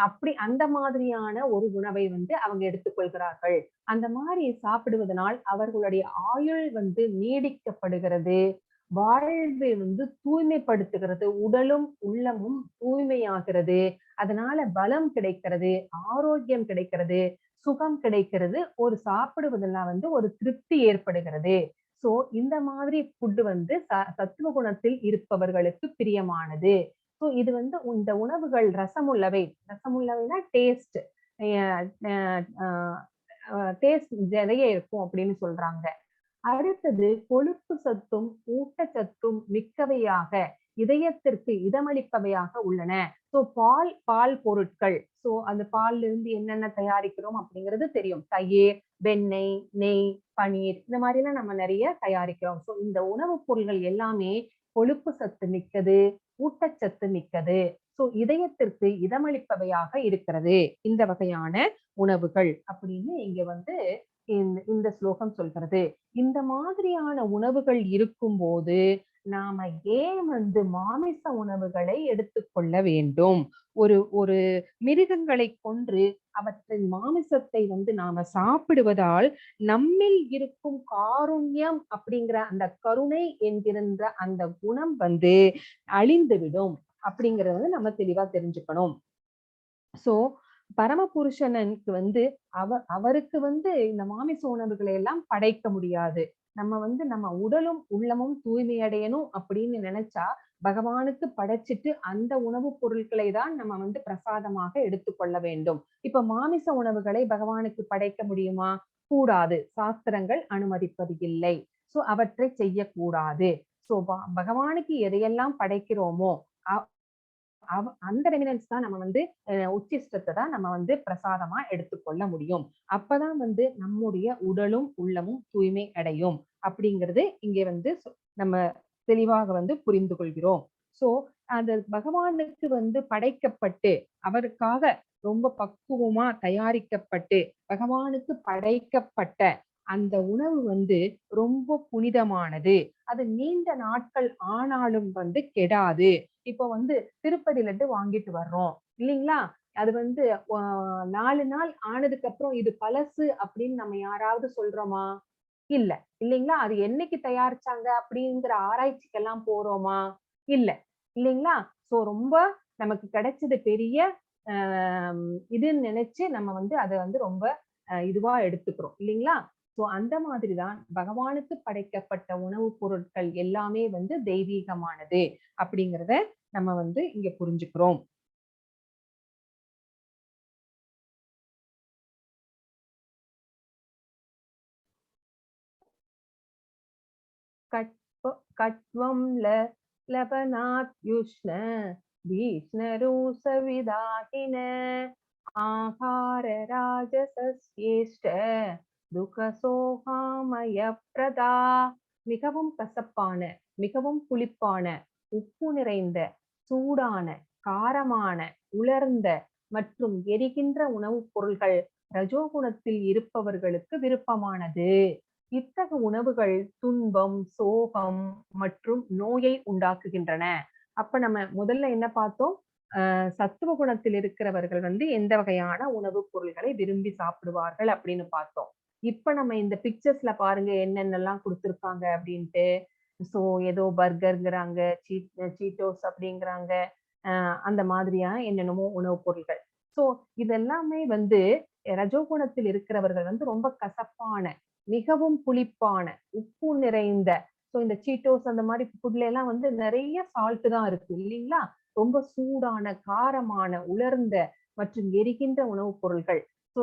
அப்படி அந்த மாதிரியான ஒரு உணவை அவங்க எடுத்துக்கொள்கிறார்கள். அந்த மாதிரி சாப்பிடுவதனால் அவர்களுடைய ஆயுள் நீடிக்கப்படுகிறது. வாழ்வை தூய்மைப்படுத்துகிறது. உடலும் உள்ளமும் தூய்மையாகிறது. அதனால பலம் கிடைக்கிறது, ஆரோக்கியம் கிடைக்கிறது, சுகம் கிடைக்கிறது. ஒரு சாப்பிடுவதெல்லாம் ஒரு திருப்தி ஏற்படுகிறது. சோ இந்த மாதிரி ஃபுட் சத்துவ குணத்தில் இருப்பவர்களுக்கு பிரியமானது. சோ இது இந்த உணவுகள் ரசமுள்ளவை. ரசமுள்ளவைனா டேஸ்ட் டேஸ்ட் நிறைய இருக்கும் அப்படின்னு சொல்றாங்க. அடுத்தது கொழுப்பு சத்தும் ஊட்டச்சத்தும் மிக்கவையாக இதயத்திற்கு இதமளிப்பவையாக உள்ளன. சோ பால் பொருட்கள். சோ அந்த பால்ல இருந்து என்னென்ன தயாரிக்கிறோம் அப்படிங்கிறது தெரியும். தயிர், வெண்ணெய், நெய், பனீர், இந்த மாதிரி எல்லாம் நம்ம நிறைய தயாரிக்கிறோம். சோ இந்த உணவுப் பொருள்கள் எல்லாமே கொழுப்பு சத்து மிக்கது, ஊட்டச்சத்து மிக்கது. சோ இதயத்திற்கு இதமளிப்பவையாக இருக்கிறது இந்த வகையான உணவுகள் அப்படின்னு இங்க இந்த ஸ்லோகம் சொல்கிறது. இந்த மாதிரியான உணவுகள் இருக்கும்போது நாம ஏன் மாமிச உணவுகளை எடுத்துக்கொள்ள வேண்டும்? ஒரு மிருகங்களை கொன்று அவற்றின் மாமிசத்தை நாம சாப்பிடுவதால் நம்மில் இருக்கும் காருண்யம் அப்படிங்கிற அந்த கருணை என்கின்ற அந்த குணம் அழிந்துவிடும் அப்படிங்கறத நம்ம தெளிவா தெரிஞ்சுக்கணும். சோ பரமபுருஷனுக்கு அவருக்கு இந்த மாமிச உணவுகளை எல்லாம் படைக்க முடியாது. நம்ம நம்ம உடலும் உள்ளமும் தூய்மை அடையணும் அப்படின்னு நினைச்சா பகவானுக்கு படைச்சிட்டு அந்த உணவுப் பொருட்களை தான் நம்ம பிரசாதமாக எடுத்துக்கொள்ள வேண்டும். இப்ப மாமிச உணவுகளை பகவானுக்கு படைக்க முடியுமா? கூடாது. சாஸ்திரங்கள் அனுமதிப்பது இல்லை. சோ அவற்றை செய்யக்கூடாது. சோ பகவானுக்கு எதையெல்லாம் படைக்கிறோமோ அந்த ரெமினன்ஸ் தான் நம்ம உச்சிஷ்டத்தை தான் நம்ம பிரசாதமா எடுத்துக்கொள்ள முடியும். அப்பதான் நம்முடைய உடலும் உள்ளமும் தூய்மை அடையும் அப்படிங்கிறது இங்க நம்ம தெளிவாக புரிந்து கொள்கிறோம். சோ அந்த பகவானுக்கு படைக்கப்பட்டு அவருக்காக ரொம்ப பக்குவமா தயாரிக்கப்பட்டு பகவானுக்கு படைக்கப்பட்ட அந்த உணவு ரொம்ப புனிதமானது. அது நீண்ட நாட்கள் ஆனாலும் கெடாது. இப்போ திருப்பதி லட்டு வாங்கிட்டு வர்றோம் இல்லைங்களா? அது 4 நாள் ஆனதுக்கு அப்புறம் இது பழசு அப்படின்னு நம்ம யாராவது சொல்றோமா? இல்ல இல்லைங்களா? அது என்னைக்கு தயாரிச்சாங்க அப்படிங்கிற ஆராய்ச்சிக்கெல்லாம் போறோமா? இல்ல இல்லைங்களா? சோ ரொம்ப நமக்கு கிடைச்சது பெரிய இதுன்னு நினைச்சு நம்ம அதை ரொம்ப இதுவா எடுத்துக்கிறோம் இல்லைங்களா? சோ அந்த மாதிரிதான் பகவானுக்கு படைக்கப்பட்ட உணவுப் பொருட்கள் எல்லாமே தெய்வீகமானது அப்படிங்கிறத நம்ம இங்க புரிஞ்சுக்கிறோம். கட்வம் லபனாத் யுஷ்ண பீஷ்ணரூச விதாகின ஆகார ராஜசஸ்யேஷ்ட துகசோகாமய பிரதா. மிகவும் கசப்பான, மிகவும் புளிப்பான, உப்பு நிறைந்த, சூடான, காரமான, உலர்ந்த மற்றும் எரிகின்ற உணவுப் பொருள்கள் ரஜோகுணத்தில் இருப்பவர்களுக்கு விருப்பமானது. இத்தகைய உணவுகள் துன்பம், சோகம் மற்றும் நோயை உண்டாக்குகின்றன. அப்ப நம்ம முதல்ல என்ன பார்த்தோம்? சத்துவ குணத்தில் இருக்கிறவர்கள் எந்த வகையான உணவுப் பொருள்களை விரும்பி சாப்பிடுவார்கள் அப்படின்னு பார்த்தோம். இப்ப நம்ம இந்த பிக்சர்ஸ்ல பாருங்க என்னென்னலாம் கொடுத்திருக்காங்க அப்படின்ட்டு. சோ ஏதோ பர்கர்ங்கிறாங்க, சீட்டோஸ் அப்படிங்கிறாங்க, அந்த மாதிரியா என்னென்னமோ உணவுப் பொருள்கள். சோ இதெல்லாமே ரஜோகுணத்தில் இருக்கிறவர்கள் ரொம்ப கசப்பான, மிகவும் புளிப்பான, உப்பு நிறைந்த, சோ இந்த சீட்டோஸ் அந்த மாதிரி ஃபுட்ல எல்லாம் நிறைய சால்ட் தான் இருக்கு இல்லைங்களா? ரொம்ப சூடான, காரமான, உலர்ந்த மற்றும் எரிகின்ற உணவுப் பொருள்கள். சோ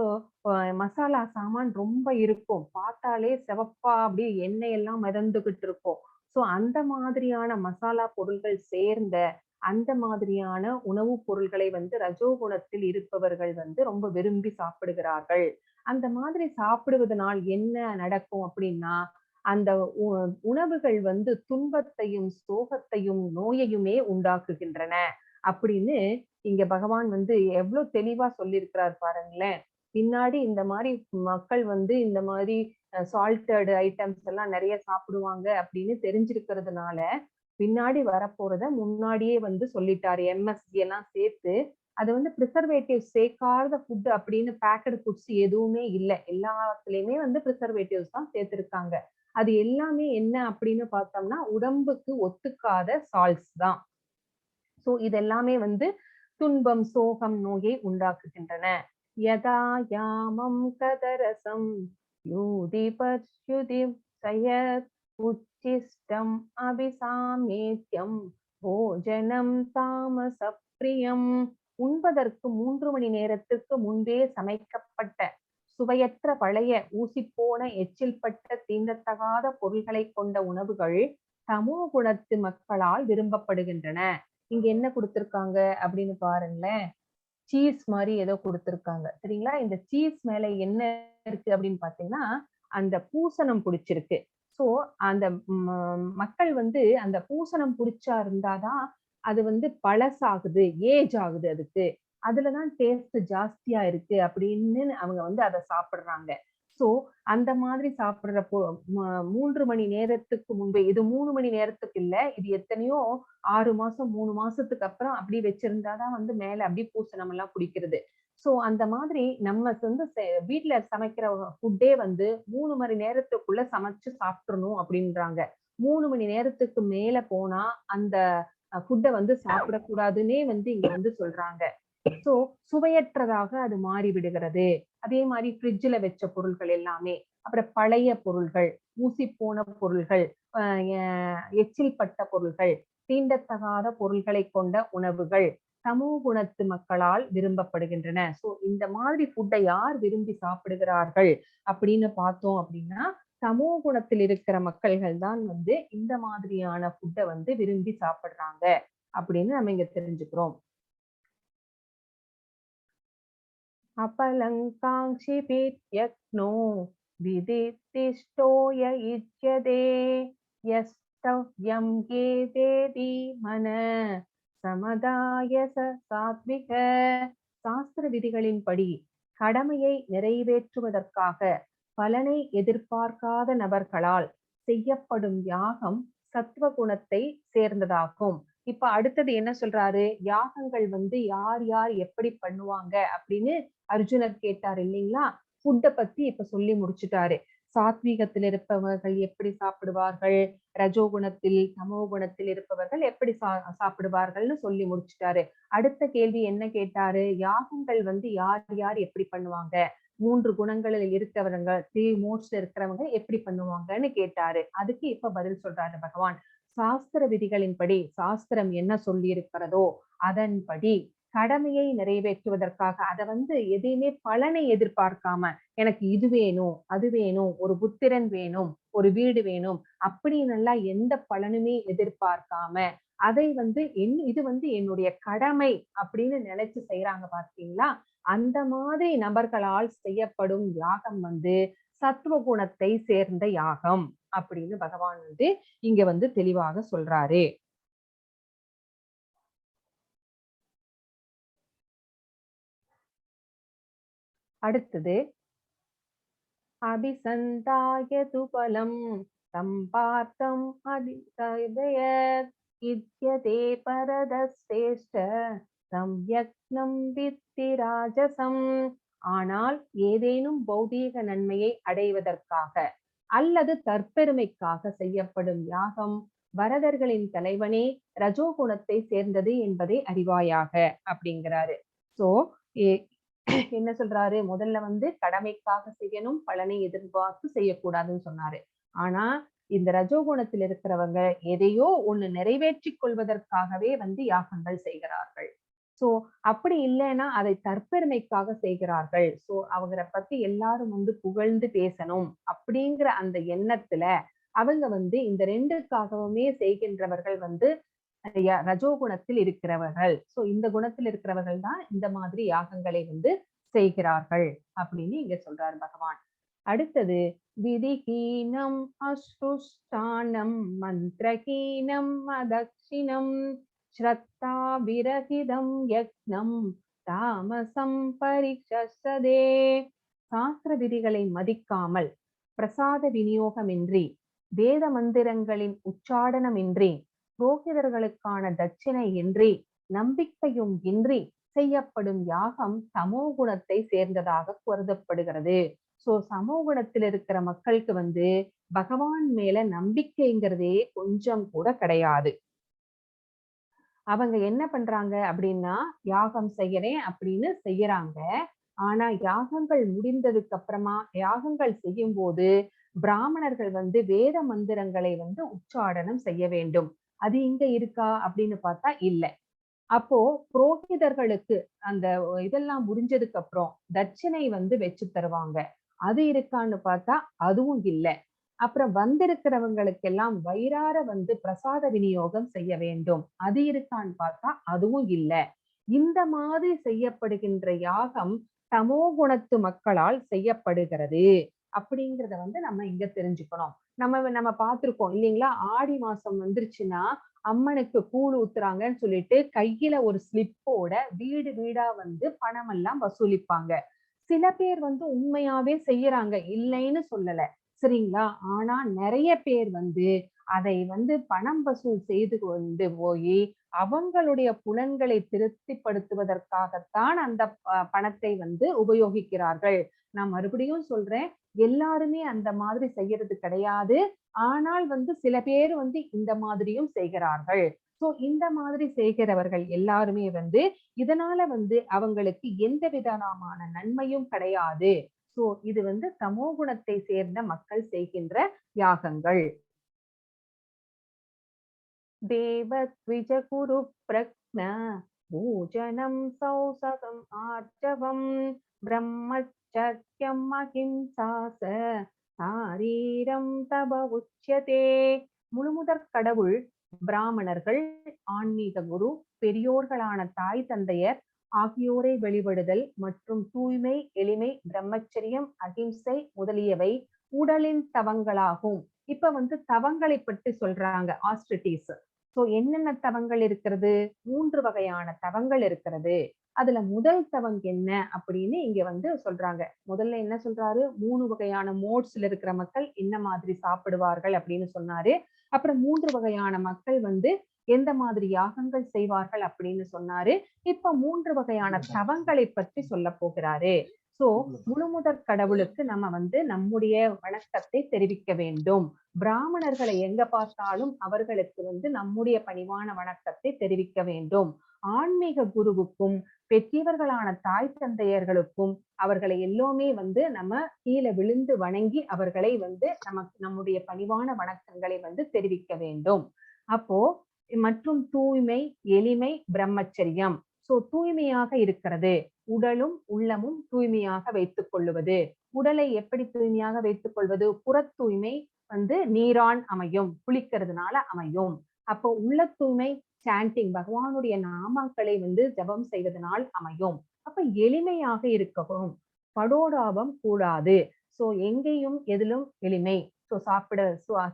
மசாலா சாமான் ரொம்ப இருக்கும். பார்த்தாலே சிவப்பா அப்படியே எண்ணெய் எல்லாம் மிதந்துகிட்டு இருக்கும். சோ அந்த மாதிரியான மசாலா பொருள்கள் சேர்ந்த அந்த மாதிரியான உணவுப் பொருள்களை வந்து ரஜோகுணத்தில் இருப்பவர்கள் வந்து ரொம்ப விரும்பி சாப்பிடுகிறார்கள். அந்த மாதிரி சாப்பிடுவதனால் என்ன நடக்கும் அப்படின்னா, அந்த உணவுகள் வந்து துன்பத்தையும், சோகத்தையும், நோயையுமே உண்டாக்குகின்றன அப்படின்னு இங்க பகவான் வந்து எவ்வளவு தெளிவா சொல்லியிருக்கிறார் பாருங்களேன். பின்னாடி இந்த மாதிரி மக்கள் வந்து இந்த மாதிரி சால்டட் ஐட்டம்ஸ் எல்லாம் நிறைய சாப்பிடுவாங்க அப்படின்னு தெரிஞ்சிருக்கிறதுனால பின்னாடி வரப்போறத முன்னாடியே வந்து சொல்லிட்டாரு. எம்எஸ்ஜி எல்லாம் சேர்த்து அது வந்து ப்ரிசர்வேட்டிவ் சேர்க்காத ஃபுட் அப்படின்னு பேக்கடு ஃபுட்ஸ் எதுவுமே இல்லை. எல்லாத்துலயுமே வந்து ப்ரிசர்வேட்டிவ்ஸ் தான் சேர்த்திருக்காங்க. அது எல்லாமே என்ன அப்படின்னு பார்த்தோம்னா உடம்புக்கு ஒத்துக்காத சால்ட்ஸ் தான். சோ இதெல்லாமே வந்து துன்பம், சோகம், நோயை உண்டாக்குகின்றன. யதா யாமம் கதரசம் யூதி பச்யுதி சயத் உச்சிஷ்டம் அபிசாமேத்யம் போஜனம் தாமசப்பிரியம். உண்பதற்கு 3 மணி நேரத்துக்கு முன்பே சமைக்கப்பட்ட சுவையற்ற பழைய ஊசிப்போன எச்சில்பட்ட தீண்டத்தகாத பொருள்களை கொண்ட உணவுகள் தமோ குணத்து மக்களால் விரும்பப்படுகின்றன. இங்க என்ன கொடுத்திருக்காங்க அப்படின்னு பாருங்களேன். சீஸ் மாதிரி ஏதோ கொடுத்திருக்காங்க சரிங்களா. இந்த சீஸ் மேல என்ன இருக்கு அப்படின்னு பாத்தீங்கன்னா அந்த பூசணம் பிடிச்சிருக்கு. சோ அந்த மக்கள் வந்து அந்த பூசணம் பிடிச்சா இருந்தாதான் அது வந்து பழசாகுது, ஏஜ் ஆகுது, அதுக்கு அதுலதான் டேஸ்ட் ஜாஸ்தியா இருக்கு அப்படின்னு அவங்க வந்து அதை சாப்பிடுறாங்க. சோ அந்த மாதிரி சாப்பிடுறப்போ 3 மணி நேரத்துக்கு முன்பே, இது 3 மணி நேரத்துக்கு இல்ல, இது எத்தனையோ 6 மாசம் 3 மாசத்துக்கு அப்புறம் அப்படி வச்சிருந்தாதான் வந்து மேல அப்படி பூசணம் எல்லாம் பிடிக்கிறது. சோ அந்த மாதிரி நம்ம வந்து வீட்டுல சமைக்கிற ஃபுட்டே வந்து 3 மணி நேரத்துக்குள்ள சமைச்சு சாப்பிடணும் அப்படின்றாங்க. 3 மணி நேரத்துக்கு மேல போனா அந்த ஃபுட்டை வந்து சாப்பிடக்கூடாதுன்னே வந்து இங்க வந்து சொல்றாங்க. சோ சுவையற்றதாக அது மாறி விடுகிறது. அதே மாதிரி ஃப்ரிட்ஜ்ல வச்ச பொருட்கள் எல்லாமே, அப்புறம் பழைய பொருள்கள், ஊசி போன பொருள்கள், எச்சில் பட்ட பொருள்கள், தீண்டத்தகாத பொருள்களை கொண்ட உணவுகள் சமூக குணத்து மக்களால் விரும்பப்படுகின்றன. சோ இந்த மாதிரி ஃபுட்டை யார் விரும்பி சாப்பிடுகிறார்கள் அப்படின்னு பார்த்தோம் அப்படின்னா சமூக குணத்தில் இருக்கிற மக்கள்கள் தான் வந்து இந்த மாதிரியான ஃபுட்டை வந்து விரும்பி சாப்பிடுறாங்க அப்படின்னு நம்ம இங்க தெரிஞ்சுக்கிறோம். अपलङ्काङ्क्षिभिर्यज्ञो विदितिष्ठो य इज्यते यस्तव्यं गेदेति मन சமதாய சாத்விக. சாஸ்திர விதிகளின்படி கடமையை நிறைவேற்றுவதற்காக பலனை எதிர்பார்க்காத நபர்களால் செய்யப்படும் யாகம் சத்துவ குணத்தை சேர்ந்ததாகும். இப்ப அடுத்தது என்ன சொல்றாரு, யாகங்கள் வந்து யார் யார் எப்படி பண்ணுவாங்க அப்படின்னு அர்ஜுனர் கேட்டார் இல்லைங்களா. ஃபுட்டை பத்தி இப்ப சொல்லி முடிச்சுட்டாரு. சாத்வீகத்தில் இருப்பவர்கள் எப்படி சாப்பிடுவார்கள், ரஜோகுணத்தில் தமோ குணத்தில் இருப்பவர்கள் எப்படி சாப்பிடுவார்கள்னு சொல்லி முடிச்சுட்டாரு. அடுத்த கேள்வி என்ன கேட்டாரு, யாகங்கள் வந்து யார் யார் எப்படி பண்ணுவாங்க, 3 குணங்களில் இருக்கிறவங்க 3 மோட்ஸ்ல இருக்கிறவங்க எப்படி பண்ணுவாங்கன்னு கேட்டாரு. அதுக்கு இப்ப பதில் சொல்றாரு பகவான். சாஸ்திர விதிகளின்படி, சாஸ்திரம் என்ன சொல்லி இருக்கிறதோ அதன்படி கடமையை நிறைவேற்றுவதற்காக, அதை வந்து எதையுமே பலனை எதிர்பார்க்காம எனக்கு இது வேணும், அது வேணும், ஒரு புத்திரன் வேணும், ஒரு வீடு வேணும் அப்படின்னு எல்லாம் எந்த பலனுமே எதிர்பார்க்காம அதை வந்து இது வந்து என்னுடைய கடமை அப்படின்னு நினைச்சு செய்யறாங்க பார்த்தீங்களா. அந்த மாதிரி நபர்களால் செய்யப்படும் யாகம் வந்து சத்துவ குணத்தை சேர்ந்த யாகம் அப்படின்னு பகவான் வந்து இங்க வந்து தெளிவாக சொல்றாரு. அடுத்தது அபிசந்தாய துபலம் சம்பார்த்தம் அதிசயத் இத்யதே பரதஸ்ரேஷ்ட சம்யக்னம் வித்தி ராஜசம். ஆனால் ஏதேனும் பௌதீக நன்மையை அடைவதற்காக அல்லது தற்பெருமைக்காக செய்யப்படும் யாகம் பரதர்களின் தலைவனே ரஜோகுணத்தை சேர்ந்தது என்பதை அறிவாயாக அப்படிங்கிறாரு. சோ என்ன சொல்றாரு, முதல்ல வந்து கடமைக்காக செய்யணும், பலனை எதிர்பார்த்து செய்யக்கூடாதுன்னு சொன்னாரு. ஆனா இந்த ரஜோகுணத்தில் இருக்கிறவங்க எதையோ ஒண்ணு நிறைவேற்றி கொள்வதற்காகவே வந்து யாகங்கள் செய்கிறார்கள். சோ அப்படி இல்லைன்னா அதை தற்பெருமைக்காக செய்கிறார்கள். சோ அவங்களை பத்தி எல்லாரும் வந்து புகழ்ந்து பேசணும் அப்படிங்கிற அந்த எண்ணத்துல அவங்க வந்து இந்த 2க்காகவுமே செய்கின்றவர்கள் வந்து ரஜோகுணத்தில் இருக்கிறவர்கள். சோ இந்த குணத்தில் இருக்கிறவர்கள் தான் இந்த மாதிரி யாகங்களை வந்து செய்கிறார்கள் அப்படின்னு இங்க சொல்றாரு பகவான். அடுத்தது விதிஹீனம் அஸ்ருஷ்டானம் மந்திரஹீனம் அதக்ஷிணம் ஸ்ரத்தா விரகிதம் யக்ஞம் தாமசம் பரிக்ஷசதே. சாஸ்திர விதிகளை மதிக்காமல், பிரசாத விநியோகமின்றி, வேத மந்திரங்களின் உச்சாடனமின்றி, புரோகிதர்களுக்கான தட்சிணை இன்றி, நம்பிக்கையும் இன்றி செய்யப்படும் யாகம் தமோ குணத்தை சேர்ந்ததாக கருதப்படுகிறது. சோ சமோ குணத்தில் இருக்கிற மக்களுக்கு வந்து பகவான் மேல நம்பிக்கைங்கிறதே கொஞ்சம் கூட கிடையாது. அவங்க என்ன பண்றாங்க அப்படின்னா, யாகம் செய்யறேன் அப்படின்னு செய்யறாங்க. ஆனா யாகங்கள் முடிந்ததுக்கு அப்புறமா யாகங்கள் செய்யும் போது பிராமணர்கள் வந்து வேத மந்திரங்களை வந்து உச்சாடனம் செய்ய வேண்டும். அது இங்க இருக்கா அப்படின்னு பார்த்தா இல்ல. அப்போ புரோகிதர்களுக்கு அந்த இதெல்லாம் முடிஞ்சதுக்கு அப்புறம் தட்சிணை வந்து வச்சு தருவாங்க. அது இருக்கான்னு பார்த்தா அதுவும் இல்ல. அப்புறம் வந்திருக்கிறவங்களுக்கு எல்லாம் வயிறார வந்து பிரசாத விநியோகம் செய்ய வேண்டும். அது இருக்கான்னு பார்த்தா அதுவும் இல்ல. இந்த மாதிரி செய்யப்படுகின்ற யாகம் தமோ குணத்து மக்களால் செய்யப்படுகிறது அப்படிங்கிறத வந்து நம்ம இங்க தெரிஞ்சுக்கணும். நம்ம பார்த்திருக்கோம் இல்லைங்களா? ஆடி மாசம் வந்துருச்சுன்னா அம்மனுக்கு கூழ் ஊத்துறாங்கன்னு சொல்லிட்டு கையில ஒரு ஸ்லிப்போட வீடு வீடா வந்து பணம் எல்லாம் வசூலிப்பாங்க. சில பேர் வந்து உண்மையாவே செய்யறாங்க, இல்லைன்னு சொல்லல, சரிங்களா? ஆனா நிறைய பேர் வந்து அதை வந்து பணம் வசூல் செய்து கொண்டு போய் அவங்களுடைய புலன்களை திருப்திப்படுத்துவதற்காகத்தான் அந்த பணத்தை வந்து உபயோகிக்கிறார்கள். நான் மறுபடியும் சொல்றேன், எல்லாருமே அந்த மாதிரி செய்யறது கிடையாது. ஆனால் வந்து சில பேர் வந்து இந்த மாதிரியும் செய்கிறார்கள். சோ இந்த மாதிரி செய்கிறவர்கள் எல்லாருமே வந்து இதனால வந்து அவங்களுக்கு எந்த விதமான நன்மையும் கிடையாது. சோ இது வந்து தமோ குணத்தை சேர்ந்த மக்கள் செய்கின்ற யாகங்கள். தேவத்விஜ குரு பிரக்ன பூஜனம் சௌசகம் ஆர்ச்சவம் பிரம்மச்சர்யம் அஹிம்சாச சாரீரம் தப உச்யதே. முழுமுதற் கடவுள், பிராமணர்கள், ஆன்மீக குரு, பெரியோர்களான தாய் தந்தையர் ஆகியோரை வழிபடுதல் மற்றும் தூய்மை, எளிமை, பிரம்மச்சரியம், அகிம்சை முதலியவை உடலின் தவங்களாகும். இப்ப வந்து தவங்களை பற்றி சொல்றாங்க, ஆஸ்ட்ரிட்டிஸ். சோ என்னென்ன தவங்கள் இருக்கிறது? 3 வகையான தவங்கள் இருக்கிறது. அதுல முதல் தவம் என்ன அப்படின்னு இங்க வந்து சொல்றாங்க. முதல்ல என்ன சொல்றாரு? 3 வகையான மோட்ஸ்ல இருக்கிற மக்கள் என்ன மாதிரி சாப்பிடுவார்கள் அப்படின்னு சொன்னாரு. அப்புறம் 3 வகையான மக்கள் வந்து எந்த மாதிரி யாகங்கள் செய்வார்கள் அப்படின்னு சொன்னாரு. இப்ப 3 வகையான தவங்களை பற்றி சொல்ல போகிறாரு. சோ முழுமுதற் கடவுளுக்கு நம்ம வந்து நம்முடைய வணக்கத்தை தெரிவிக்க வேண்டும். பிராமணர்களை எங்க பார்த்தாலும் அவர்களுக்கு வந்து நம்முடைய பணிவான வணக்கத்தை தெரிவிக்க வேண்டும். ஆன்மீக குருவுக்கும் பெரியவர்களான தாய் தந்தையர்களுக்கும் அவர்களை எல்லோருமே வந்து நம்ம கீழே விழுந்து வணங்கி அவர்களை வந்து நம்முடைய பணிவான வணக்கங்களை வந்து தெரிவிக்க வேண்டும். அப்போ மற்றும் தூய்மை, எளிமை, பிரம்மச்சரியம். சோ தூய்மையாக இருக்கிறது, உடலும் உள்ளமும் தூய்மையாக வைத்துக் கொள்ளுவது. உடலை எப்படி தூய்மையாக வைத்துக் கொள்வது? புற தூய்மை வந்து நீரான் அமையும், குளிக்கிறதுனால அமையும். அப்போ உள்ள தூய்மை சாண்டிங், பகவானுடைய நாமாக்களை வந்து ஜபம் செய்வதனால் அமையும். அப்ப எளிமையாக இருக்கணும், படோடாபம் கூடாது. சோ எங்கேயும் எதிலும் எளிமை. சோ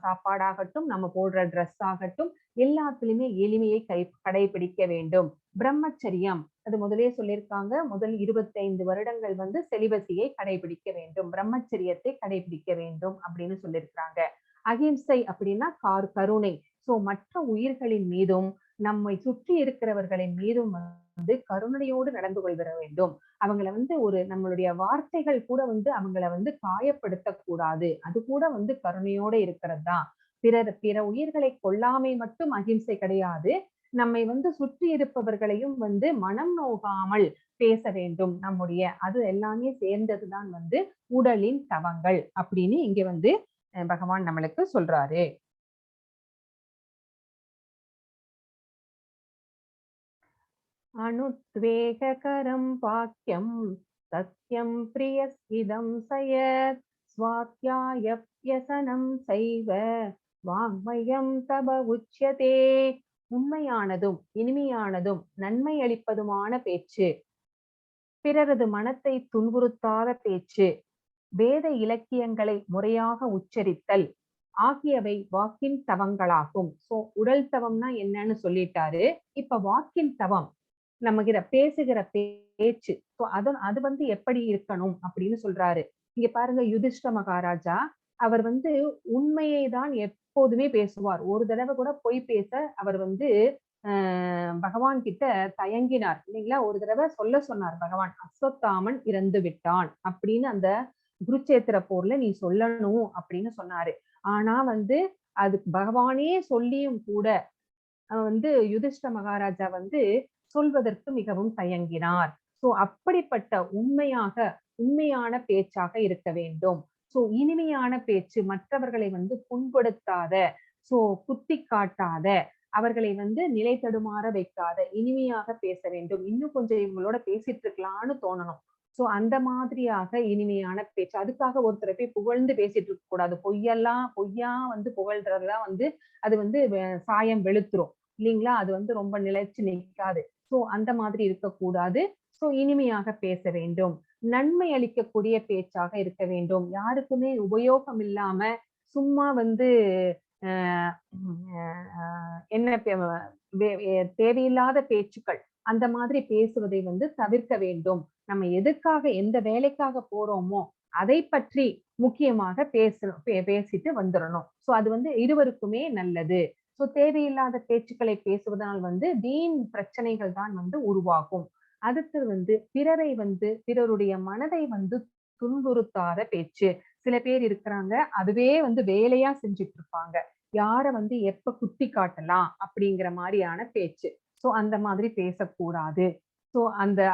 சாப்பாடாகட்டும், நம்ம போடுற ட்ரெஸ் ஆகட்டும், எல்லாத்துலயுமே எளிமையை கடைபிடிக்க வேண்டும். பிரம்மச்சரியம், அது முதலே சொல்லியிருக்காங்க, முதல் 25 வருடங்கள் வந்து செலிபஸியை கடைபிடிக்க வேண்டும், பிரம்மச்சரியத்தை கடைபிடிக்க வேண்டும் அப்படின்னு சொல்லியிருக்காங்க. அகிம்சை அப்படின்னா கருணை. சோ மற்ற உயிர்களின் மீதும் நம்மை சுற்றி இருக்கிறவர்களின் மீதும் வந்து கருணையோடு நடந்து கொள்கிற வேண்டும். அவங்கள வந்து நம்மளுடைய வார்த்தைகள் கூட வந்து அவங்கள வந்து காயப்படுத்த கூடாது. அது கூட வந்து கருணையோட இருக்கிறது தான். பிற உயிர்களை கொல்லாமை மட்டும் அகிம்சை கிடையாது. நம்மை வந்து சுற்றி இருப்பவர்களையும் வந்து மனம் நோகாமல் பேச வேண்டும். அது எல்லாமே சேர்ந்ததுதான் வந்து உடலின் தவங்கள் அப்படின்னு இங்க வந்து பகவான் நம்மளுக்கு சொல்றாரு. அனுத்வேகரம் வாக்கியம் சத்யம் பிரியஸ்கிதம் சயத் ஸ்வாத்யாயப்யசனம் சைவ வாங்மயம் தப உச்யதே. உண்மையானதும் இனிமையானதும் நன்மை அளிப்பதுமான பேச்சு, பிறரது மனத்தை துன்புறுத்தாத பேச்சு, வேத இலக்கியங்களை முறையாக உச்சரித்தல் ஆகியவை வாக்கின் தவங்களாகும். சோ உடல் தவம்னா என்னன்னு சொல்லிட்டாரு. இப்ப வாக்கின் தவம் நம்ம பேசுகிற பேச்சு அது வந்து எப்படி இருக்கணும் அப்படின்னு சொல்றாரு. இங்க பாருங்க, யுதிஷ்ட மகாராஜா அவர் வந்து உண்மையை தான் எப்போதுமே பேசுவார். ஒரு தடவை கூட பொய் பேச அவர் வந்து பகவான் கிட்ட தயங்கினார் இல்லைங்களா? ஒரு தடவை சொல்ல சொன்னார் பகவான், அஸ்வத்தாமன் இறந்து விட்டான் அப்படின்னு அந்த குருச்சேத்திர போர்ல நீ சொல்லணும் அப்படின்னு சொன்னாரு. ஆனா வந்து அதுக்கு பகவானே சொல்லியும் கூட வந்து யுதிஷ்ட மகாராஜா வந்து சொல்வதற்கு மிகவும் தயங்கினார். சோ அப்படிப்பட்ட உண்மையான பேச்சாக இருக்க வேண்டும். சோ இனிமையான பேச்சு, மற்றவர்களை வந்து புண்படுத்தாத, சோ குத்தி காட்டாத, அவர்களை வந்து நிலை தடுமாற வைக்காத, இனிமையாக பேச வேண்டும். இன்னும் கொஞ்சம் இவங்களோட பேசிட்டு இருக்கலாம்னு தோணணும். சோ அந்த மாதிரியாக இனிமையான பேச்சு. அதுக்காக ஒருத்தரை போய் புகழ்ந்து பேசிட்டு இருக்க கூடாது. பொய்யா வந்து புகழ்றதுதான் வந்து அது வந்து சாயம் வெளுத்துரும் இல்லைங்களா? அது வந்து ரொம்ப நிலைச்சு நிற்காது. சோ அந்த மாதிரி இருக்கக்கூடாது. சோ இனிமையாக பேச வேண்டும். நன்மை அளிக்கக்கூடிய பேச்சாக இருக்க வேண்டும். யாருக்குமே உபயோகம் இல்லாம சும்மா வந்து என்ன தேவையில்லாத பேச்சுக்கள் அந்த மாதிரி பேசுவதை வந்து தவிர்க்க வேண்டும். நம்ம எதுக்காக எந்த வேலைக்காக போறோமோ அதை பற்றி முக்கியமாக பேசிட்டு வந்துடணும். சோ அது வந்து இருவருக்குமே நல்லது. சோ தேவையில்லாத பேச்சுக்களை பேசுவதால் வந்து வீண் பிரச்சனைகள் தான் வந்து உருவாகும். அடுத்து வந்து பிறருடைய மனதை வந்து துன்புறுத்தாத பேச்சு. சில பேர் இருக்கிறாங்க, அதுவே வந்து வேலையா செஞ்சுட்டு இருப்பாங்க. யார வந்து எப்ப குத்தி காட்டலாம் அப்படிங்கிற மாதிரியான பேச்சு. சோ அந்த மாதிரி பேசக்கூடாது. சோ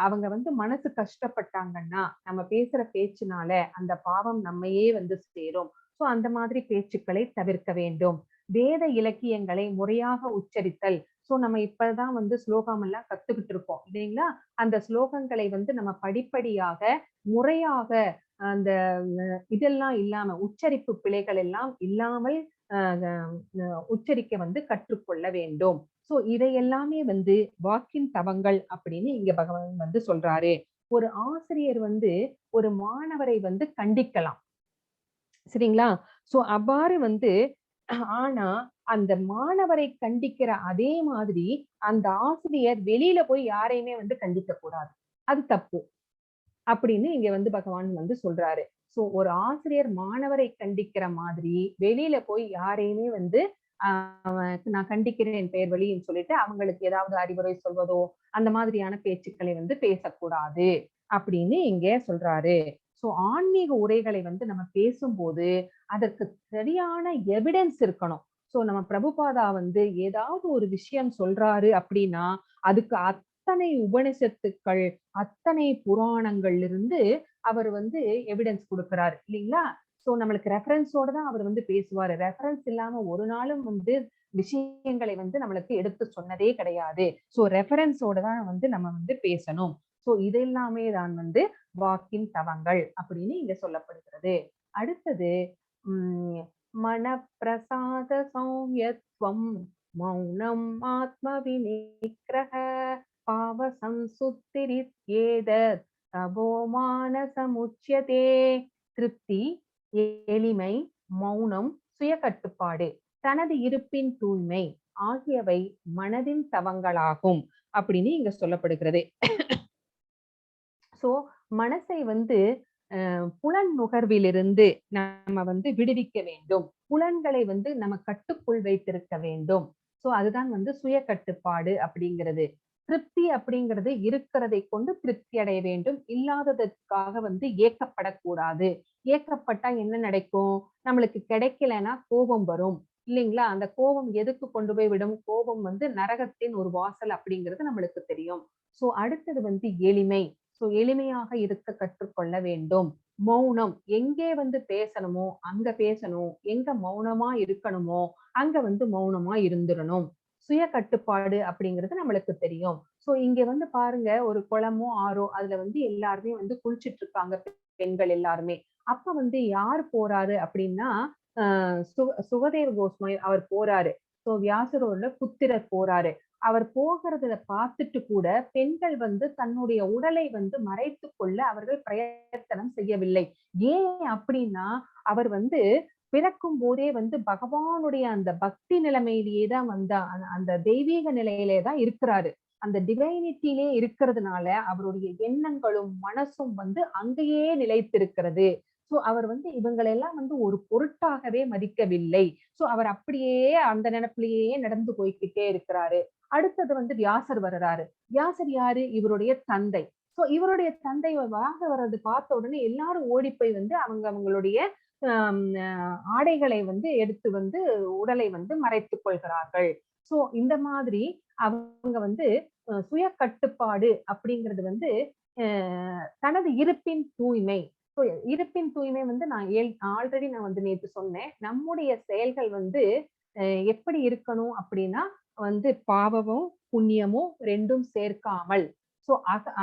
அவங்க வந்து மனசு கஷ்டப்பட்டாங்கன்னா நம்ம பேசுற பேச்சுனால அந்த பாவம் நம்மையே வந்து சேரும். சோ அந்த மாதிரி பேச்சுக்களை தவிர்க்க வேண்டும். வேத இலக்கியங்களை முறையாக உச்சரித்தல். சோ நம்ம இப்பதான் வந்து ஸ்லோகம் எல்லாம் கத்துக்கிட்டு இருக்கோம் இல்லைங்களா? அந்த ஸ்லோகங்களை வந்து நம்ம படிப்படியாக முறையாக அந்த இதெல்லாம் இல்லாம உச்சரிப்பு பிழைகள் எல்லாம் இல்லாமல் உச்சரிக்க வந்து கற்றுக்கொள்ள வேண்டும். சோ இதை எல்லாமே வந்து வாக்கின் தவங்கள் அப்படின்னு இங்க பகவான் வந்து சொல்றாரு. ஒரு ஆசிரியர் வந்து ஒரு மாணவரை வந்து கண்டிக்கலாம் சரிங்களா? சோ அவ்வாறு வந்து ஆனா அந்த மாணவரை கண்டிக்கிற அதே மாதிரி அந்த ஆசிரியர் வெளியில போய் யாரையுமே வந்து கண்டிக்க கூடாது. அது தப்பு அப்படின்னு இங்க வந்து பகவான் வந்து சொல்றாரு. சோ ஒரு ஆசிரியர் மாணவரை கண்டிக்கிற மாதிரி வெளியில போய் யாரையுமே வந்து நான் கண்டிக்கிறேன் பெயர் வழின்னு சொல்லிட்டு அவங்களுக்கு ஏதாவது அறிவுரை சொல்வதோ அந்த மாதிரியான பேச்சுக்களை வந்து பேசக்கூடாது அப்படின்னு இங்க சொல்றாரு. சோ ஆன்மீக உரைகளை வந்து நம்ம பேசும்போது அதற்கு சரியான எவிடன்ஸ் இருக்கணும். சோ நம்ம பிரபுபாதா வந்து ஏதாவது ஒரு விஷயம் சொல்றாரு அப்படின்னா அதுக்கு அத்தனை உபனிஷத்துக்கள் அத்தனை புராணங்கள்ல இருந்து அவர் வந்து எவிடன்ஸ் கொடுக்கிறாரு இல்லைங்களா? சோ நம்மளுக்கு ரெஃபரன்ஸோட தான் அவர் வந்து பேசுவாரு. ரெஃபரன்ஸ் இல்லாம ஒரு நாளும் வந்து விஷயங்களை வந்து நம்மளுக்கு எடுத்து சொன்னதே கிடையாது. சோ ரெஃபரன்ஸோட தான் வந்து நம்ம வந்து பேசணும். சோ இதெல்லாமே தான் வந்து வாக்கின் தவங்கள் அப்படின்னு இங்க சொல்லப்படுகிறது. அடுத்தது மனப்பிரசாத சௌமியத்வம் மௌனம் ஆத்ம விநிகிரக பாவ சம்சுத்திரித்யேதத் தபோமானசமுச்யதே. திருப்தி, எளிமை, மௌனம், சுய கட்டுப்பாடு, தனது இருப்பின் தூய்மை ஆகியவை மனதின் தவங்களாகும் அப்படின்னு இங்க சொல்லப்படுகிறது. சோ மனசை வந்து புலன் நுகர்விலிருந்து நம்ம வந்து விடுவிக்க வேண்டும். புலன்களை வந்து நம்ம கட்டுக்குள் வைத்திருக்க வேண்டும். சோ அதுதான் வந்து சுய கட்டுப்பாடு அப்படிங்கிறது. திருப்தி அப்படிங்கிறது இருக்கிறதை கொண்டு திருப்தி அடைய வேண்டும். இல்லாததற்காக வந்து ஏக்கப்படக்கூடாது. ஏக்கப்பட்டா என்ன நடக்கும்? நம்மளுக்கு கிடைக்கலன்னா கோபம் வரும் இல்லைங்களா? அந்த கோபம் எதுக்கு கொண்டு போய் விடும்? கோபம் வந்து நரகத்தின் ஒரு வாசல் அப்படிங்கிறது நம்மளுக்கு தெரியும். சோ அடுத்தது வந்து எளிமை. சோ எளிமையாக இருக்க கற்றுக்கொள்ள வேண்டும். மௌனம், எங்கே வந்து பேசணுமோ அங்க பேசணும். எங்க மௌனமா இருக்கணுமோ அங்க வந்து மௌனமா இருந்துடணும். சுய கட்டுப்பாடு அப்படிங்கிறது நம்மளுக்கு தெரியும். சோ இங்க வந்து பாருங்க, ஒரு குளமோ ஆறோ அதுல வந்து எல்லாருமே வந்து குளிச்சிட்டு இருக்காங்க பெண்கள் எல்லாருமே. அப்ப வந்து யார் போறாரு அப்படின்னா சுகதேவ கோஸ்வாமி அவர் போறாரு. சோ வியாசரோட புத்திரர் போறாரு. அவர் போகிறத பார்த்துட்டு கூட பெண்கள் தன்னுடைய உடலை மறைத்து கொள்ள அவர்கள் பிரயத்தனம் செய்யவில்லை. ஏன் அப்படின்னா அவர் பிறக்கும் போதே பகவானுடைய அந்த பக்தி நிலைமையிலேயே தான் அந்த தெய்வீக நிலையிலே தான் இருக்கிறாரு. அந்த டிவைனிட்டியிலே இருக்கிறதுனால அவருடைய எண்ணங்களும் மனசும் அங்கேயே நிலைத்திருக்கிறது. சோ அவர் இவங்களெல்லாம் ஒரு பொருட்டாகவே மதிக்கவில்லை. சோ அவர் அப்படியே அந்த நினைப்பிலேயே நடந்து போய்க்கிட்டே இருக்கிறாரு. அடுத்தது வியாசர் வர்றாரு. வியாசர் யாரு? இவருடைய தந்தை. சோ இவருடைய தந்தை வாங்க வர்றது பார்த்த உடனே எல்லாரும் ஓடி போய் அவங்களுடைய ஆடைகளை எடுத்து உடலை மறைத்துக் கொள்கிறார்கள். சோ இந்த மாதிரி அவங்க சுய கட்டுப்பாடு அப்படிங்கிறது தனது இருப்பின் தூய்மை. இருப்பின் தூய்மை நான் ஆல்ரெடி நான் நேத்து சொன்னேன். நம்முடைய செயல்கள் எப்படி இருக்கணும் அப்படின்னா பாவமும் புண்ணியமும் ரெண்டும் சேர்க்காமல் சோ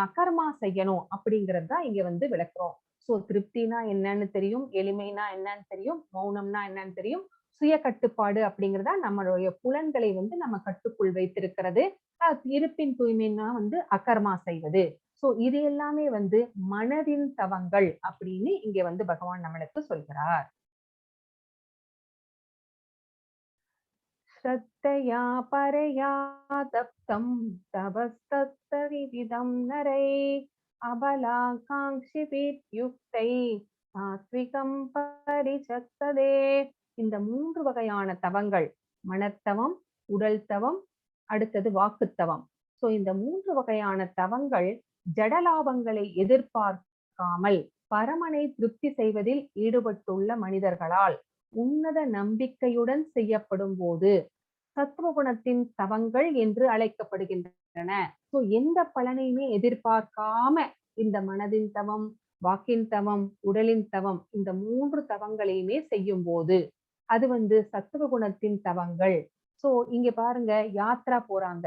அகர்மா செய்யணும் அப்படிங்கிறது தான் இங்க விளக்குறோம். சோ திருப்தினா என்னன்னு தெரியும், எளிமைனா என்னன்னு தெரியும், மௌனம்னா என்னன்னு தெரியும், சுய கட்டுப்பாடு அப்படிங்கிறதா நம்மளுடைய புலன்களை நம்ம கட்டுக்குள் வைத்திருக்கிறது. இருப்பின் தூய்மைன்னா அகர்மா செய்வது. சோ இது எல்லாமே மனதின் தவங்கள் அப்படின்னு இங்க பகவான் நம்மளுக்கு சொல்கிறார். ஸ்ரத்தையா பரயா தப்தம் தபஸ்தத்விதம் நரை அபலாகாங்ஷிபித்யுக்தை சாத்விகம் பரிசத்ததே. இந்த 3 வகையான தவங்கள், மனத்தவம், உடல் தவம், அடுத்தது வாக்குத்தவம். சோ இந்த 3 வகையான தவங்கள் ஜடலாபங்களை எதிர்பார்க்காமல் பரமனை திருப்தி செய்வதில் ஈடுபட்டுள்ள மனிதர்களால் உன்னத நம்பிக்கையுடன் செய்யப்படும் போது சத்துவகுணத்தின் தவங்கள் என்று அழைக்கப்படுகின்றன. சோ எந்த பலனையுமே எதிர்பார்க்காம இந்த மனதின் தவம், வாக்கின் தவம், உடலின் தவம், இந்த 3 தவங்களையுமே செய்யும் போது அது சத்துவகுணத்தின் தவங்கள். சோ இங்க பாருங்க, யாத்ரா போறாங்க,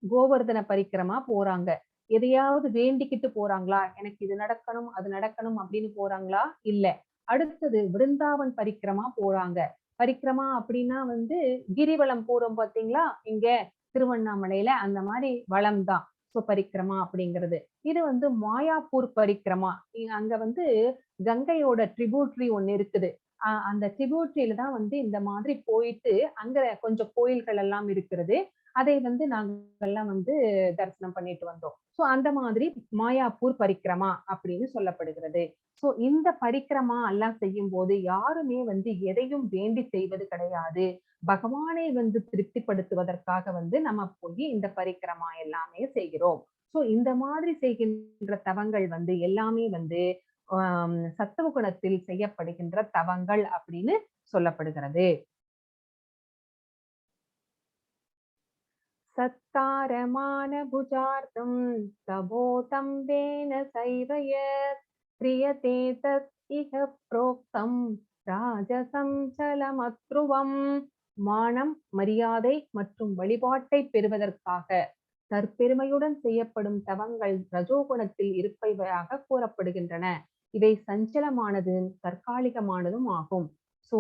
கோவர்தன பரிக்கிரமா போறாங்க. எதையாவது வேண்டிக்கிட்டு போறாங்களா? எனக்கு இது நடக்கணும் அது நடக்கணும் அப்படின்னு போறாங்களா? இல்ல. அடுத்தது விருந்தாவன் பரிக்கிரமா போறாங்க. பரிக்கிரமா அப்படின்னா கிரிவலம் போறோம் பாத்தீங்களா, இங்க திருவண்ணாமலையில அந்த மாதிரி வளம் தான் சோ பரிக்கிரமா அப்படிங்கிறது. இது மாயாப்பூர் பரிக்கிரமா. அங்க கங்கையோட ட்ரிபியூட்டரி ஒண்ணு இருக்குது. அந்த ட்ரிபியூட்டரியில தான் இந்த மாதிரி போயிட்டு அங்க கொஞ்சம் கோயில்கள் எல்லாம் இருக்கிறது. அதை நாங்கெல்லாம் தரிசனம் பண்ணிட்டு வந்தோம். சோ அந்த மாதிரி மாயாப்பூர் பரிக்கிரமா அப்படின்னு சொல்லப்படுகிறது. சோ இந்த பரிக்கிரமா எல்லாம் செய்யும் போது யாருமே எதையும் வேண்டி செய்வது கிடையாது. பகவானை திருப்திப்படுத்துவதற்காக நம்ம போய் இந்த பரிக்கிரமா எல்லாமே செய்கிறோம். சோ இந்த மாதிரி செய்கின்ற தவங்கள் எல்லாமே சத்துவ குணத்தில் செய்யப்படுகின்ற தவங்கள் அப்படின்னு சொல்லப்படுகிறது. சத்தாரமான புஜார்த்தம் தபோதம் வேன சைவயத் பிரியதே தத் இஹ ப்ரோக்தம் ராஜசம் சலமத்ருவம். மானம், மரியாதை மற்றும் வழிபாட்டை பெறுவதற்காக தற்பெருமையுடன் செய்யப்படும் தவங்கள் ரஜோகுணத்தில் இருப்பவையாக கூறப்படுகின்றன. இவை சஞ்சலமானது, தற்காலிகமானதும் ஆகும். சோ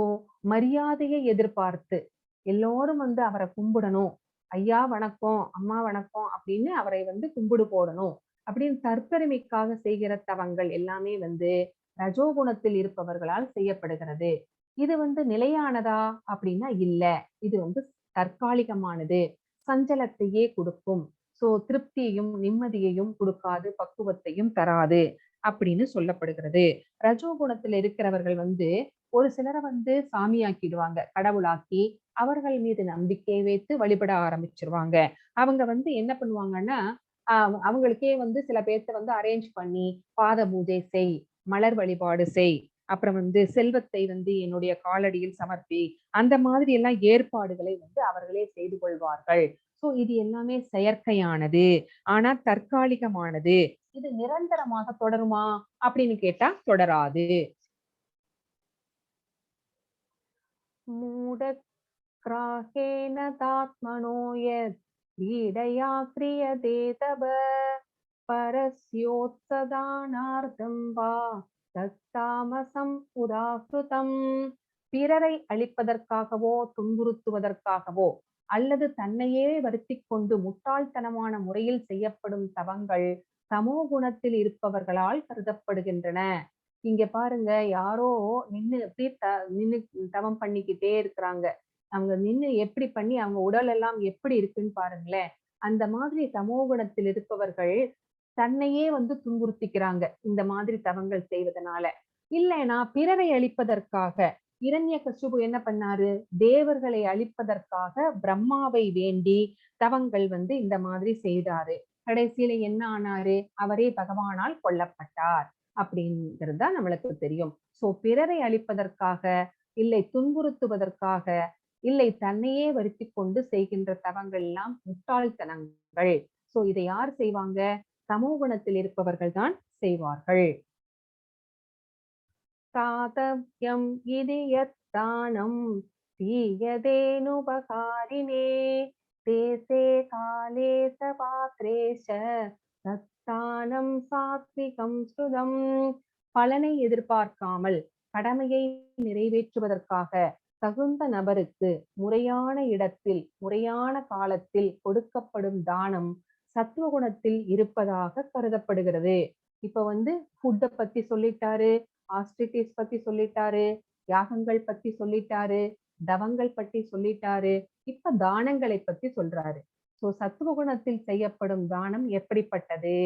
மரியாதையை எதிர்பார்த்து எல்லோரும் அவரை கும்பிடணும், ஐயா வணக்கம், அம்மா வணக்கம் அப்படின்னு அவரை கும்பிடு போடணும் அப்படின்னு தற்பெருமைக்காக செய்கிற தவங்கள் எல்லாமே ரஜோகுணத்தில் இருப்பவர்களால் செய்யப்படுகிறது. இது நிலையானதா அப்படின்னா இல்ல. இது தற்காலிகமானது, சஞ்சலத்தையே கொடுக்கும். சோ திருப்தியையும் நிம்மதியையும் கொடுக்காது, பக்குவத்தையும் தராது அப்படின்னு சொல்லப்படுகிறது. ரஜோகுணத்துல இருக்கிறவர்கள் ஒரு சிலரை சாமியாக்கிடுவாங்க, கடவுளாக்கி அவர்கள் மீது நம்பிக்கை வைத்து வழிபட ஆரம்பிச்சிருவாங்க. அவங்க என்ன பண்ணுவாங்கன்னா, அவங்களுக்கே சில பேர்த்த அரேஞ்ச் பண்ணி பாத பூஜை செய், மலர் வழிபாடு செய், அப்புறம் செல்வத்தை என்னுடைய காலடியில் சமர்ப்பி, அந்த மாதிரி எல்லாம் ஏற்பாடுகளை அவர்களே செய்து கொள்வார்கள். சோ இது எல்லாமே செயற்கையானது, ஆனா தற்காலிகமானது. இது நிரந்தரமாக தொடருமா அப்படின்னு கேட்டா தொடராது. மூட கிராஹேன தாத்மனோ யத் பீடயா க்ரியதே தப பரஸ்யோத்சதானார்த்தம் வா தத்தாமசம் உதாகிருதம். பிறரை அழிப்பதற்காகவோ துன்புறுத்துவதற்காகவோ அல்லது தன்னையே வருத்தி கொண்டு முட்டாள்தனமான முறையில் செய்யப்படும் தவங்கள் தமோ குணத்தில் இருப்பவர்களால் கருதப்படுகின்றன. இங்க பாருங்க, யாரோ நின்னு நின்னு தவம் பண்ணிக்கிட்டே இருக்கிறாங்க. அவங்க நின்னு எப்படி பண்ணி அவங்க உடல் எல்லாம் எப்படி இருக்குன்னு பாருங்களேன். அந்த மாதிரி தமோ குணத்தில் இருப்பவர்கள் தன்னையே துன்புறுத்திக்கிறாங்க இந்த மாதிரி தவங்கள் செய்வதனால. இல்லைன்னா பிறரை அழிப்பதற்காக இரண்யகசிபு என்ன பண்ணாரு, தேவர்களை அழிப்பதற்காக பிரம்மாவை வேண்டி தவங்கள் இந்த மாதிரி செய்தாரு. கடைசியில என்ன ஆனாரு, அவரே பகவானால் கொல்லப்பட்டார் அப்படிங்கிறது தான் நம்மளுக்கு தெரியும். சோ பிறரை அழிப்பதற்காக, இல்லை துன்புறுத்துவதற்காக, இல்லை தன்னையே வருத்தி கொண்டு செய்கின்ற தவங்கள் எல்லாம் முட்டாள்தனங்கள். சோ இதை யார் செய்வாங்க, சமூகத்தில் இருப்பவர்கள் தான் செய்வார்கள். தாதவ்யம் இதியத்தானம் தீயதேனுபகாரினே தேசே காலே சபாத்ரேஷ தத்தானம் சாத்விகம் சுதம். பலனை எதிர்பார்க்காமல் கடமையை நிறைவேற்றுவதற்காக தகுந்த நபருக்கு முறையான இடத்தில் முறையான காலத்தில் கொடுக்கப்படும் தானம் சத்துவகுணத்தில் இருப்பதாக கருதப்படுகிறது. இப்ப ஃபுட்டை பத்தி சொல்லிட்டாரு, ஆஸ்ட்ரிட்டிஸ் பத்தி சொல்லிட்டாரு, யாகங்கள் பத்தி சொல்லிட்டாரு, தவங்கள் பற்றி சொல்லிட்டாரு. இப்ப தானங்களை பத்தி சொல்றாரு. சோ சத்துவகுணத்தில் செய்யப்படும் தானம் எப்படிப்பட்டது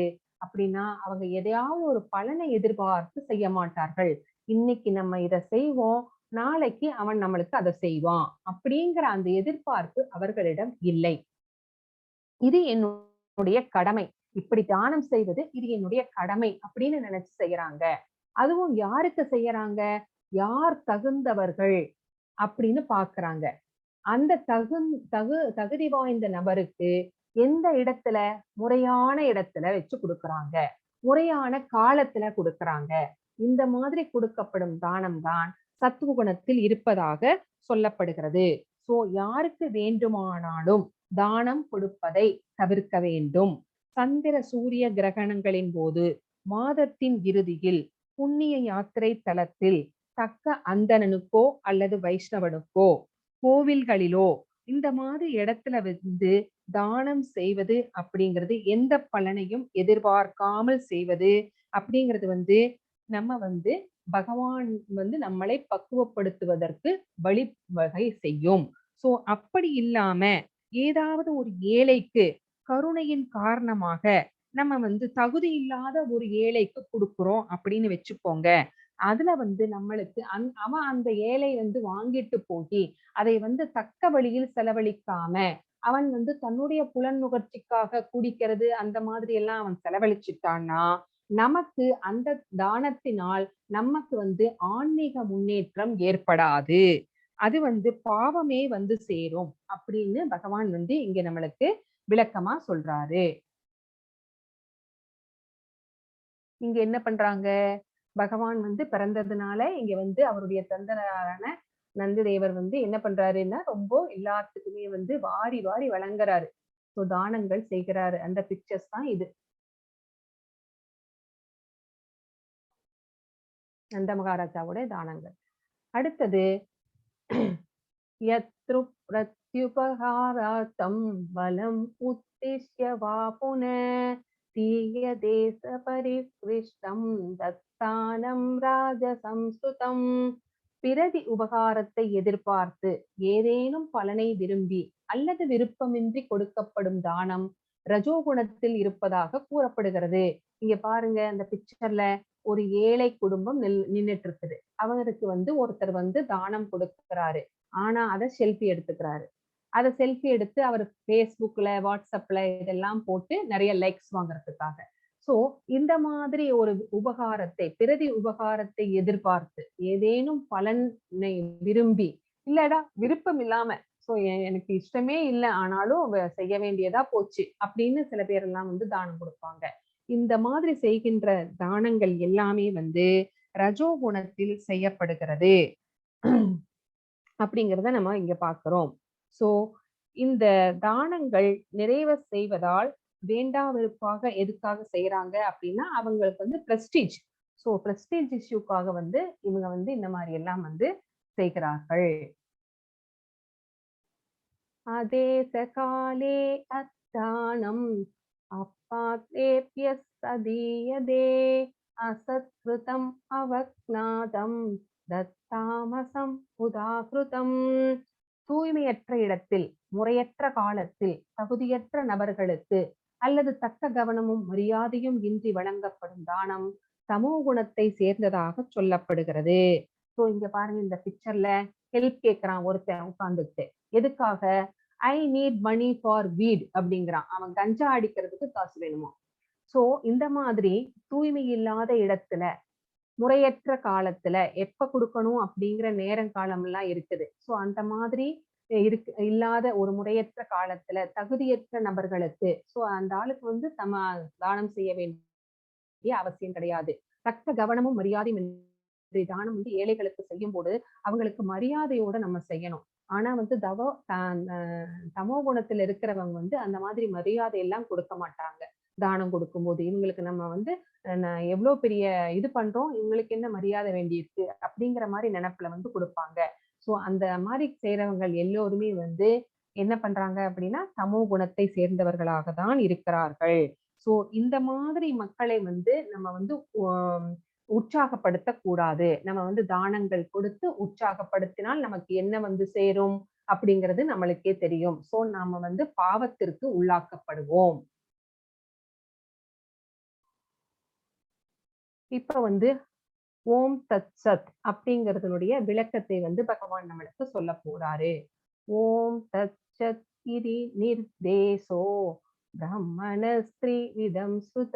அப்படின்னா, அவங்க எதையாவது ஒரு பலனை எதிர்பார்த்து செய்ய மாட்டார்கள். இன்னைக்கு நம்ம இதை செய்வோம், நாளைக்கு அவன் நம்மளுக்கு அதை செய்வான் அப்படிங்கிற அந்த எதிர்பார்ப்பு அவர்களிடம் இல்லை. இது என்னுடைய கடமை, இப்படி தானம் செய்வது இது என்னுடைய கடமை அப்படின்னு நினைச்சு செய்யறாங்க. அதுவும் யாருக்கு செய்யறாங்க, யார் தகுந்தவர்கள் அப்படின்னு பாக்குறாங்க. அந்த தகுதி வாய்ந்த நபருக்கு எந்த இடத்துல, முறையான இடத்துல வச்சு கொடுக்கறாங்க, முறையான காலத்துல கொடுக்கறாங்க. இந்த மாதிரி கொடுக்கப்படும் தானம் தான் சத்துவகுணத்தில் இருப்பதாக சொல்லப்படுகிறது. சோ யாருக்கு வேண்டுமானாலும் தானம் கொடுப்பதை தவிர்க்க வேண்டும். சந்திர சூரிய கிரகணங்களின் போது, மாதத்தின் இறுதியில், புண்ணிய யாத்திரை தலத்தில், தக்க அந்தணனுக்கோ அல்லது வைஷ்ணவனுக்கோ, கோவில்களிலோ இந்த மாதிரி இடத்துல தானம் செய்வது அப்படிங்கிறது, எந்த பலனையும் எதிர்பார்க்காமல் செய்வது அப்படிங்கிறது நம்ம பகவான் நம்மளை பக்குவப்படுத்துவதற்கு வழிவகை செய்யும். சோ அப்படி இல்லாம ஏதாவது ஒரு ஏழைக்கு கருணையின் காரணமாக நம்ம தகுதி இல்லாத ஒரு ஏழைக்கு கொடுக்கிறோம் அப்படின்னு வச்சுக்கோங்க. அதுல நம்மளுக்கு அவன் அந்த ஏழை வாங்கிட்டு போய் அதை தக்க வழியில் செலவழிக்காம அவன் தன்னுடைய புலன் நுகர்ச்சிக்காக குடிக்கிறது அந்த மாதிரி எல்லாம் அவன் செலவழிச்சிட்டான்னா, நமக்கு அந்த தானத்தினால் நமக்கு ஆன்மீக முன்னேற்றம் ஏற்படாது. அது பாவமே சேரும் அப்படின்னு பகவான் இங்க நம்மளுக்கு விளக்கமா சொல்றாரு. இங்க என்ன பண்றாங்க, பகவான் பிறந்ததுனால இங்க அவருடைய தந்தனாரான நந்திதேவர் என்ன பண்றாருன்னா, ரொம்ப எல்லாத்துக்குமே வாரி வாரி வழங்குறாரு. சோ தானங்கள் செய்கிறாரு. அந்த பிக்சர்ஸ் தான் இது. நந்த மகாராஜாவோட தானங்கள். அடுத்தது யத்ரு பிரத்யுபகாரார்த்தம் பலம் உத்திஷ்ய வா புன தீய தேச பரிக்ருஷ்டம் தத்தானம் ராஜசம்ஸ்துதம். பிரதி உபகாரத்தை எதிர்பார்த்து ஏதேனும் பலனை விரும்பி அல்லது விருப்பமின்றி கொடுக்கப்படும் தானம் ரஜோகுணத்தில் இருப்பதாக கூறப்படுகிறது. இங்க பாருங்க, அந்த பிக்சர்ல ஒரு ஏழை குடும்பம் நின்னுட்டு இருக்குது. அவருக்கு ஒருத்தர் தானம் கொடுக்கிறாரு. ஆனா அதை செல்ஃபி எடுத்துக்கிறாரு. அதை செல்ஃபி எடுத்து அவர் பேஸ்புக்ல, வாட்ஸ்அப்ல இதெல்லாம் போட்டு நிறைய லைக்ஸ் வாங்குறதுக்காக. சோ இந்த மாதிரி ஒரு உபகாரத்தை, பிரதி உபகாரத்தை எதிர்பார்த்து ஏதேனும் பலனை விரும்பி, இல்லடா விருப்பம் இல்லாம, சோ எனக்கு இஷ்டமே இல்லை ஆனாலும் செய்ய வேண்டியதா போச்சு அப்படின்னு சில பேர் எல்லாம் தானம் கொடுப்பாங்க. இந்த மாதிரி செய்கின்ற தானங்கள் எல்லாமே ரஜோகுணத்தில் செய்யப்படுகிறது அப்படிங்கிறத நம்ம இங்க பாக்குறோம். சோ இந்த தானங்கள் நிறைவு செய்வதால் வேண்டா வெறுப்பாக எதுக்காக செய்யறாங்க அப்படின்னா, அவங்களுக்கு பிரஸ்டீஜ். சோ பிரஸ்டீஜ் இஷ்யூக்காக இவங்க இந்த மாதிரி எல்லாம் செய்கிறார்கள். அதேச காலே அத்தானம் அப்பாத்ரேப்ய சதீயதே அசத்கிருதம் அவக்நாதம் தத்தாமசம் உதாகிருதம். தூய்மையற்ற இடத்தில், முறையற்ற காலத்தில், தகுதியற்ற நபர்களுக்கு அல்லது தக்க கவனமும் மரியாதையும் இன்றி வழங்கப்படும் தானம் தமோ குணத்தை சேர்ந்ததாக சொல்லப்படுகிறது. சோ இங்க பாருங்க, இந்த பிக்சர்ல ஹெல்ப் கேட்கிறான் ஒருத்தன் உட்கார்ந்துட்டு. எதுக்காக? ஐ நீட் மணி ஃபார் வீட் அப்படிங்கிறான். அவன் கஞ்சா அடிக்கிறதுக்கு காசு வேணுமா. சோ இந்த மாதிரி தூய்மை இல்லாத இடத்துல, முறையற்ற காலத்துல எப்ப கொடுக்கணும் அப்படிங்கிற நேரம் காலம் எல்லாம் இருக்குது. சோ அந்த மாதிரி இல்லாத ஒரு முறையற்ற காலத்துல தகுதியற்ற நபர்களுக்கு சோ அந்த ஆளுக்கு வந்து தானம் செய்ய வேண்டிய அவசியம் கிடையாது. தக்க கவனமும் மரியாதையும் தானம் வந்து ஏழைகளுக்கு செய்யும் போது அவங்களுக்கு மரியாதையோட நம்ம செய்யணும். ஆனா வந்து தமோ குணத்துல இருக்கிறவங்க வந்து அந்த மாதிரி மரியாதை எல்லாம் கொடுக்க மாட்டாங்க. தானம் கொடுக்கும் போது இவங்களுக்கு நம்ம வந்து எவ்வளவு பெரிய இது பண்றோம், இவங்களுக்கு என்ன மரியாதை வேண்டியிருக்கு அப்படிங்கிற மாதிரி நினைப்புல வந்து கொடுப்பாங்க. சோ அந்த மாதிரி செய்யறவங்க எல்லோருமே வந்து என்ன பண்றாங்க அப்படின்னா தமோ குணத்தை சேர்ந்தவர்களாக தான் இருக்கிறார்கள். சோ இந்த மாதிரி மக்களை வந்து நம்ம வந்து உற்சாகப்படுத்த கூடாது. நம்ம வந்து தானங்கள் கொடுத்து உற்சாகப்படுத்தினால் நமக்கு என்ன வந்து சேரும் அப்படிங்கிறது நம்மளுக்கே தெரியும். சோ நாம வந்து பாவத்திற்கு உள்ளாக்கப்படுவோம். இப்ப வந்து ஓம் தத் சத் அப்படிங்கிறதுடைய விளக்கத்தை வந்து பகவான் நம்மளுக்கு சொல்ல போறாரு. ஓம் தத் சத் இதி நிர்தேசோ பிரம்மணஸ்திரீ விதம் சுத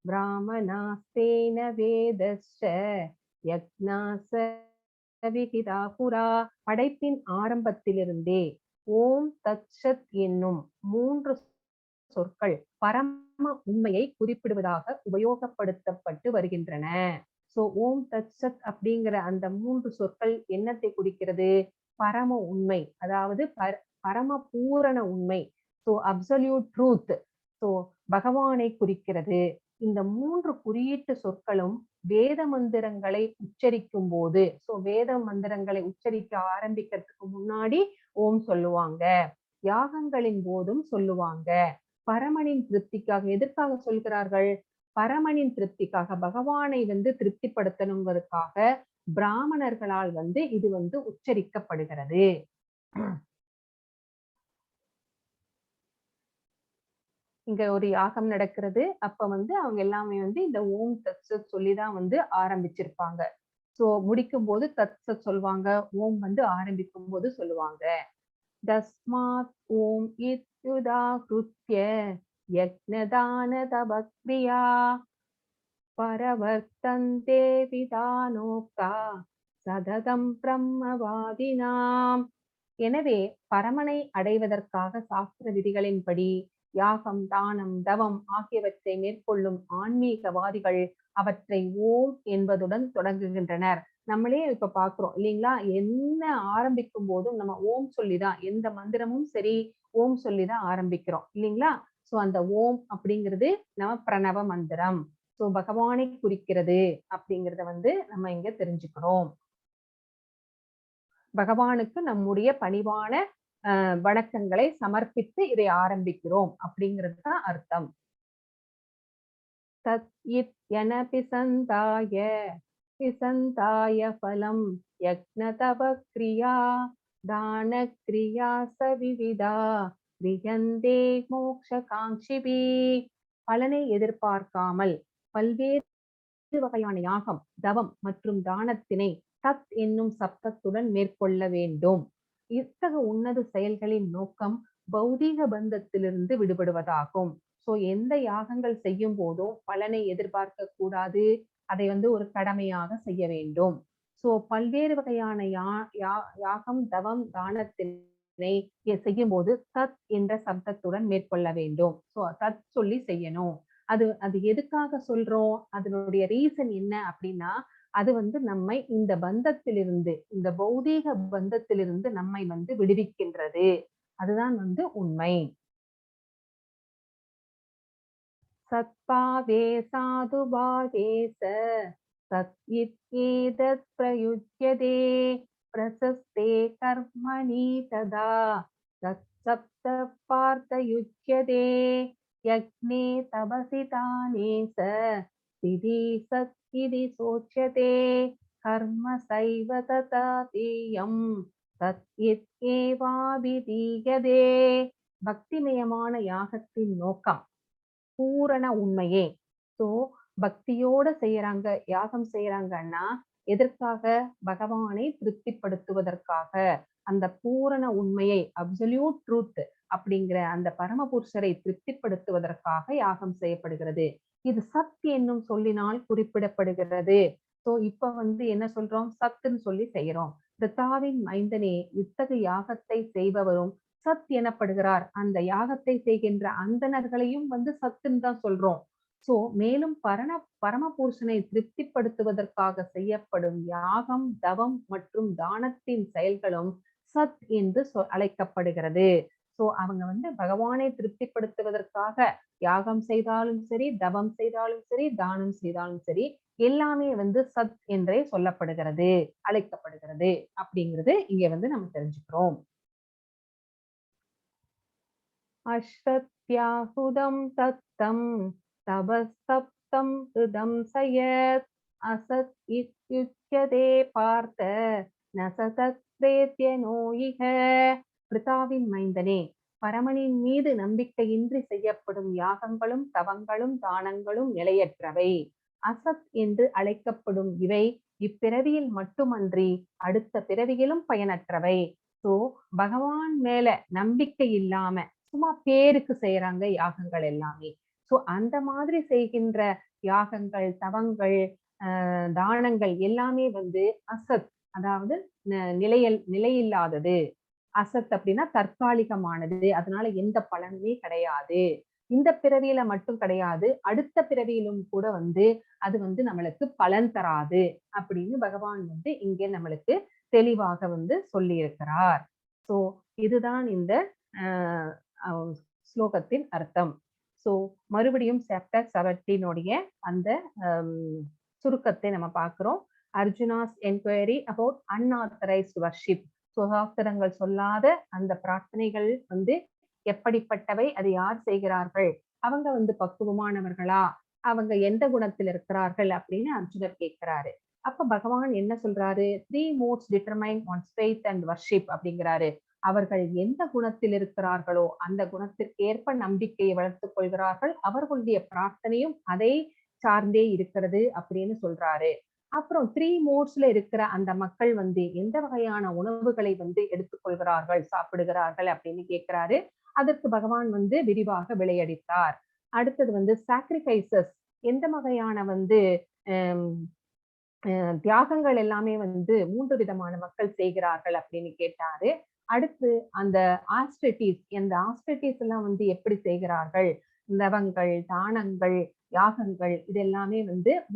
பிராமணாஸ்தேன வேதஸ்ச யக்ஞாஸ விகிதா புரா. படைப்பின் ஆரம்பத்திலிருந்தே ஓம் தத் சத் என்னும் 3 சொற்கள் பரம உண்மையை குறிப்பிடுவதாக உபயோகப்படுத்தப்பட்டு வருகின்றன. சோ ஓம் தத் சத் அப்படிங்கிற அந்த 3 சொற்கள் என்னத்தை குறிக்கிறது? பரம உண்மை, அதாவது பரம பூரண உண்மை. So absolute truth. சோ பகவானை குறிக்கிறது. இந்த 3 குறியீட்டு சொற்களும் வேத மந்திரங்களை உச்சரிக்கும் போது, சோ வேத மந்திரங்களை உச்சரிக்க ஆரம்பிக்கிறதுக்கு முன்னாடி ஓம் சொல்லுவாங்க. யாகங்களின் போதும் சொல்லுவாங்க. பரமனின் திருப்திக்காக. எதற்காக சொல்கிறார்கள்? பரமனின் திருப்திக்காக, பகவானை வந்து திருப்திப்படுத்தணுங்கிறதுக்காக பிராமணர்களால் வந்து இது வந்து உச்சரிக்கப்படுகிறது. இங்க ஒரு யாகம் நடக்கிறது. அப்ப வந்து அவங்க எல்லாமே வந்து இந்த ஓம் தத் சத் சொல்லிதான் வந்து ஆரம்பிச்சிருப்பாங்க. சோ முடிக்கும் போது தத் சத் சொல்லுவாங்க, ஓம் வந்து ஆரம்பிக்கும் போது சொல்லுவாங்க. தஸ்மாத் ஓம் இத்யுதா கிருத்ய யக்ஞதான தபக்ரியா பரவர்த்தந்தே விதானோக்தா சததம் பிரம்மவாதினாம். எனவே பரமனை அடைவதற்காக சாஸ்திர விதிகளின்படி யாகம், தானம், தவம் ஆகியவற்றை மேற்கொள்ளும் ஆன்மீகவாதிகள் அவற்றை ஓம் என்பதுடன் தொடங்குகின்றனர். நம்மளே இப்ப பாக்குறோம் இல்லைங்களா? என்ன ஆரம்பிக்கும் போதும் நம்ம ஓம் சொல்லிதான், எந்த மந்திரமும் சரி ஓம் சொல்லிதான் ஆரம்பிக்கிறோம் இல்லைங்களா? சோ அந்த ஓம் அப்படிங்கிறது நம்ம பிரணவ மந்திரம். சோ பகவானை குறிக்கிறது அப்படிங்கிறத வந்து நம்ம இங்க தெரிஞ்சுக்கிறோம். பகவானுக்கு நம்முடைய பணிவான வணக்கங்களை சமர்ப்பித்து இதை ஆரம்பிக்கிறோம் அப்படிங்கிறது தான் அர்த்தம். தத் இத்யனபி சந்தாய பிசந்தாய பலம் யக்ஞ தப கிரியா தான கிரியா சவிவிதா வியந்தே மோக்ஷ காங்ஷிபி. பலனை எதிர்பார்க்காமல் பல்வேறு வகையான யாகம், தவம் மற்றும் தானத்தினை தத் என்னும் சப்தத்துடன் மேற்கொள்ள வேண்டும். இத்தகைய உன்னத செயல்களின் நோக்கம் பௌதீக பந்தத்திலிருந்து விடுபடுவதாகும். சோ எந்த யாகங்கள் செய்யும் போதும் பலனை எதிர்பார்க்க கூடாது. அதை வந்து ஒரு கடமையாக செய்ய வேண்டும். சோ பல்வேறு வகையான யாகம், தவம், தானத்தினை செய்யும் போது தத் என்ற சப்தத்துடன் மேற்கொள்ள வேண்டும். சோ தத் சொல்லி செய்யணும். அது எதுக்காக சொல்றோம்? அதனுடைய ரீசன் என்ன அப்படின்னா, அது வந்து நம்மை இந்த பந்தத்திலிருந்து, இந்த பௌதீக பந்தத்திலிருந்து நம்மை வந்து விடுவிக்கின்றது. அதுதான் வந்து உண்மை. சத்பாவே சாதுபாவேச சத் இத்யேதத் பிரயுஜ்யதே பிரசஸ்தே கர்மணி ததா तत्सप्त पार्थयुज्यते यज्ञे तपसि दाने स सिद्धि सत् इति सोच्यते कर्म सैव तथा तेयम् தத் ஏவாபிதீயதே. பக்திமயமான யாகத்தின் நோக்கம் பூரண உண்மையே. சோ பக்தியோட செய்யறாங்க, யாகம் செய்யறாங்கன்னா எதற்காக? பகவானை திருப்திப்படுத்துவதற்காக. அந்த பூரண உண்மையை, அப்சல்யூட் ட்ரூத் அப்படிங்கிற அந்த பரமபுருஷரை திருப்திப்படுத்துவதற்காக யாகம் செய்யப்படுகிறது. இது சத் என்னும் சொல்லினால் குறிப்பிடப்படுகிறது. சோ இப்ப என்ன சொல்றோம்? சத்துன்னு சொல்லி செய்யறோம். பிதாவின் மைந்தனே, இத்தகைய யாகத்தை செய்பவரும் சத் எனப்படுகிறார். அந்த யாகத்தை செய்கின்ற அந்தணர்களையும் சத்துன்னு தான் சொல்றோம். சோ மேலும் பரமபுருஷனை திருப்திப்படுத்துவதற்காக செய்யப்படும் யாகம், தவம் மற்றும் தானத்தின் செயல்களும் சத் என்று அழைக்கப்படுகிறது. சோ அவங்க பகவானை திருப்திப்படுத்துவதற்காக யாகம் செய்தாலும் சரி, தவம் செய்தாலும் சரி, தானம் செய்தாலும் சரி, எல்லாமே சத் என்றே சொல்லப்படுகிறது, அழைக்கப்படுகிறது அப்படிங்கிறது இங்க நம்ம தெரிஞ்சுக்கிறோம். அஸ்ரத்யாஹுதம் தத்தம் தபஸ்தப்தம் ஹிருதம் சயத் அசத் இத்யுச்யதே பார்த்த நசதத்ரேத்யனோ இஹ. பிதாவின் மைந்தனே, பரமனின் மீது நம்பிக்கையின்றி செய்யப்படும் யாகங்களும் தவங்களும் தானங்களும் நிலையற்றவை. அசத் என்று அழைக்கப்படும் இவை இப்பிறவியில் மட்டுமன்றி அடுத்த பிறவியிலும் பயனற்றவை. சோ பகவான் மேல நம்பிக்கை இல்லாம சும்மா பேருக்கு செய்யறாங்க யாகங்கள் எல்லாமே. சோ அந்த மாதிரி செய்கின்ற யாகங்கள், தவங்கள், தானங்கள் எல்லாமே அசத், அதாவது நிலையில்லாதது. அசத் அப்படின்னா தற்காலிகமானது, அதனால எந்த பலனுமே கிடையாது. இந்த பிறவியில மட்டும் கிடையாது, அடுத்த பிறவியிலும் கூட அது நம்மளுக்கு பலன் தராது அப்படின்னு பகவான் இங்கே நம்மளுக்கு தெளிவாக சொல்லி இருக்கிறார். சோ இதுதான் இந்த ஸ்லோகத்தின் அர்த்தம். சோ மறுபடியும் சாப்டர் 17 அந்த சுருக்கத்தை நம்ம பார்க்கிறோம். Arjuna's enquiry about unauthorised worship. சுகாஸ்திரங்கள் சொல்லாத அந்த பிரார்த்தனைகள் எப்படிப்பட்டவை, அதை யார் செய்கிறார்கள், அவங்க பக்குவமானவர்களா, அவங்க எந்த குணத்தில் இருக்கிறார்கள் அப்படின்னு அர்ஜுனர் கேட்கிறாரு. அப்ப பகவான் என்ன சொல்றாரு? 3 modes determine one's faith and worship அப்படிங்கிறாரு. அவர்கள் எந்த குணத்தில் இருக்கிறார்களோ அந்த குணத்திற்கேற்ப நம்பிக்கையை வளர்த்துக் கொள்கிறார்கள். அவர்களுடைய பிரார்த்தனையும் அதை சார்ந்தே இருக்கிறது அப்படின்னு சொல்றாரு. அப்புறம் 3 modes இருக்கிற அந்த மக்கள் எந்த வகையான உணவுகளை எடுத்துக்கொள்கிறார்கள், சாப்பிடுகிறார்கள் அப்படின்னு கேட்கிறாரு. அதற்கு பகவான் விரிவாக விளையடித்தார். அடுத்தது சாக்ரிஃபைசஸ், எந்த வகையான தியாகங்கள் எல்லாமே 3 விதமான மக்கள் செய்கிறார்கள் அப்படின்னு கேட்டாரு. அடுத்து அந்த ஆஸ்ட்ரிட்டிஸ், அந்த ஆஸ்ட்ரிட்டிஸ் எல்லாம் எப்படி செய்கிறார்கள், தவங்கள், தானங்கள், யாகங்கள், இது எல்லாமே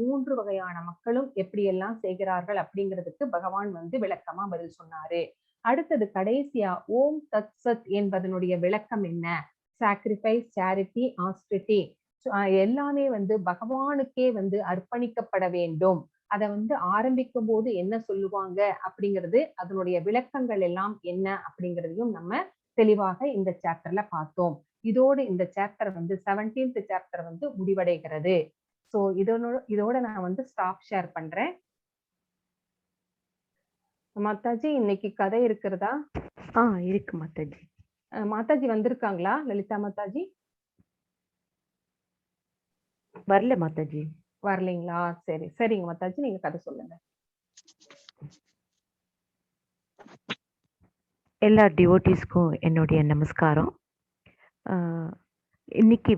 3 வகையான மக்களும் எப்படி எல்லாம் செய்கிறார்கள் அப்படிங்கிறதுக்கு பகவான் விளக்கமா பதில் சொன்னாரு. அடுத்தது கடைசியா ஓம் தத் சத் என்பதனுடைய விளக்கம் என்ன? சாக்ரிஃபைஸ், சேரிட்டி, ஆஸ்ட்ரிட்டி எல்லாமே பகவானுக்கே அர்ப்பணிக்கப்பட வேண்டும். அதை ஆரம்பிக்கும் போது என்ன சொல்லுவாங்க அப்படிங்கிறது, அதனுடைய விளக்கங்கள் எல்லாம் என்ன அப்படிங்கிறதையும் நம்ம தெளிவாக இந்த சாப்டர்ல பார்த்தோம். இதோடு இந்த சாப்டர் 17th சாப்டர் முடிவடைகிறது. சோ இதோட நான் ஸ்டாப் ஷேர் பண்றேன். மாதாஜி இன்னைக்கு கதை இருக்கிறதா? இருக்கு மாதாஜி. மாதாஜி வந்திருக்காங்களா? லலிதா மாதாஜி வரல மாதாஜி. வரலீங்களா? சரி சரிங்க மாதாஜி, நீங்க கதை சொல்லுங்க. எல்லா டிவோட்டிஸ்க்கும் என்னுடைய நமஸ்காரம். இன்னைக்கு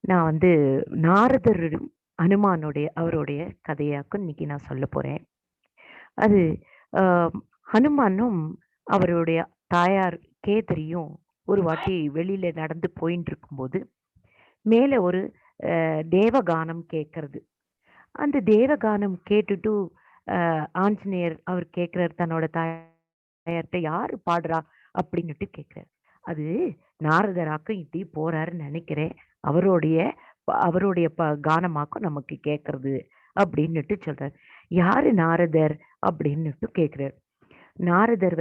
நான் நாரதர் ஹனுமானுடைய அவருடைய கதையாக்கும் இன்னைக்கு நான் சொல்ல போறேன். அது ஹனுமானும் அவருடைய தாயார் கேதரியும் ஒரு வாட்டி வெளியில நடந்து போயிட்டு இருக்கும்போது மேல ஒரு தேவகானம் கேட்கறது. அந்த தேவகானம் கேட்டுட்டு ஆஞ்சநேயர் அவர் கேட்கிறார் தன்னோட தாயார்கிட்ட, யாரு பாடுறா அப்படின்னுட்டு கேட்கிறார். அது நாரதராக்கும் இப்படி போறாருன்னு நினைக்கிறேன், அவருடைய கானமாக்கும் நமக்கு கேட்கறது அப்படின்னுட்டு சொல்றார். யாரு நாரதர் அப்படின்னுட்டு கேட்கிறார். நாரதர்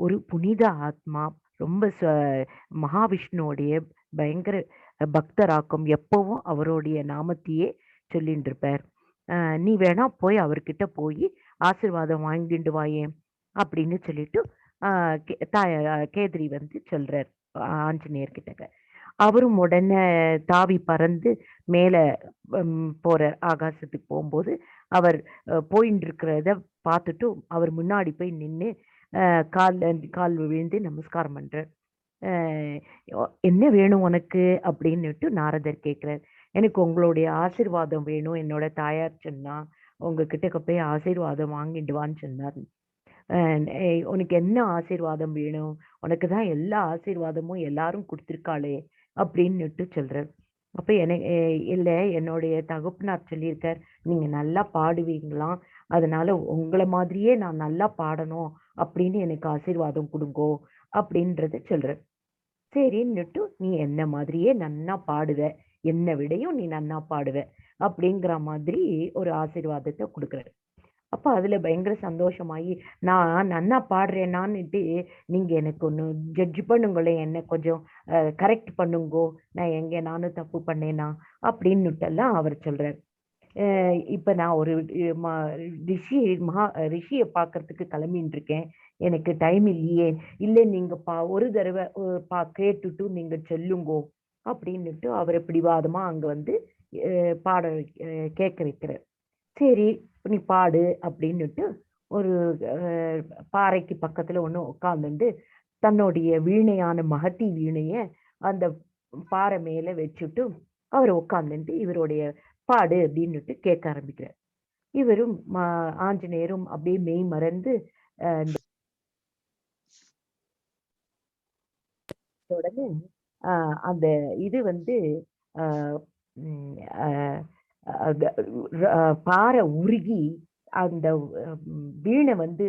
ஒரு புனித ஆத்மா, ரொம்ப மகாவிஷ்ணுவோடைய பயங்கர பக்தராக்கும், எப்பவும் அவருடைய நாமத்தையே சொல்லிட்டு இருப்பார். நீ வேணா போய் அவர்கிட்ட போய் ஆசீர்வாதம் வாங்கிட்டு வாயேன் அப்படின்னு சொல்லிட்டு கேதிரி வந்து சொல்றார் ஆஞ்சநேயர் கிட்ட. அவரும் உடனே தாவி பறந்து மேல போற ஆகாசத்துக்கு போகும்போது அவர் போயின்னு இருக்கிறத பார்த்துட்டு அவர் முன்னாடி போய் நின்று கால் விழுந்து நமஸ்காரம் பண்றார். என்ன வேணும் உனக்கு அப்படின்னுட்டு நாரதர் கேட்கிறார். எனக்கு உங்களுடைய ஆசீர்வாதம் வேணும், என்னோட தாயார் சொன்னா உங்ககிட்ட போய் ஆசீர்வாதம் வாங்கிட்டு வான்னு சொன்னார். உனக்கு என்ன ஆசீர்வாதம் வேணும், உனக்கு தான் எல்லா ஆசீர்வாதமும் எல்லாரும் கொடுத்துருக்காளே அப்படின்னுட்டு சொல்றார். அப்ப எனக்கு இல்ல, என்னுடைய தகப்பனார் சொல்லியிருக்கார் நீங்க நல்லா பாடுவீங்களாம், அதனால உங்களை மாதிரியே நான் நல்லா பாடணும் அப்படின்னு எனக்கு ஆசீர்வாதம் கொடுங்கோ அப்படின்றத சொல்றார். சரின்னுட்டு நீ என்ன மாதிரியே நன்னா பாடுவ, என்னை விடையும் நீ நன்னா பாடுவ அப்படிங்கிற மாதிரி ஒரு ஆசீர்வாதத்தை கொடுக்குறாரு. அப்ப அதுல பயங்கர சந்தோஷமாயி நான் நன்னா பாடுறேனான்னுட்டு நீங்க எனக்கு ஒண்ணு ஜட்ஜ் பண்ணுங்களேன், என்ன கொஞ்சம் கரெக்ட் பண்ணுங்கோ, நான் நானும் தப்பு பண்ணேனா அப்படின்னுட்டெல்லாம் அவர் சொல்றாரு. இப்ப நான் ஒரு ரிஷியை பாக்குறதுக்கு கிளம்பின்னு இருக்கேன், எனக்கு டைம் இல்லையே. இல்லை நீங்க ஒரு தடவை கேட்டுட்டு நீங்க சொல்லுங்கோ அப்படின்னுட்டு அவரை பிடிவாதமா அங்க வந்து பாட கேட்க வைக்கிறார். சரி நீ பாடு அப்படின்னுட்டு ஒரு பாறைக்கு பக்கத்துல ஒண்ணு உட்காந்துட்டு தன்னுடைய வீணையான மகத்தி வீணைய அந்த பாறை மேல வச்சுட்டு அவர் உட்காந்துட்டு இவருடைய பாடு அப்படின்னுட்டு கேட்க ஆரம்பிக்கிறார். இவரும் ஆஞ்சநேயரும் அப்படியே மெய் மறந்து உடனே அந்த இது வந்து பாறை உருகி அந்த வீணை வந்து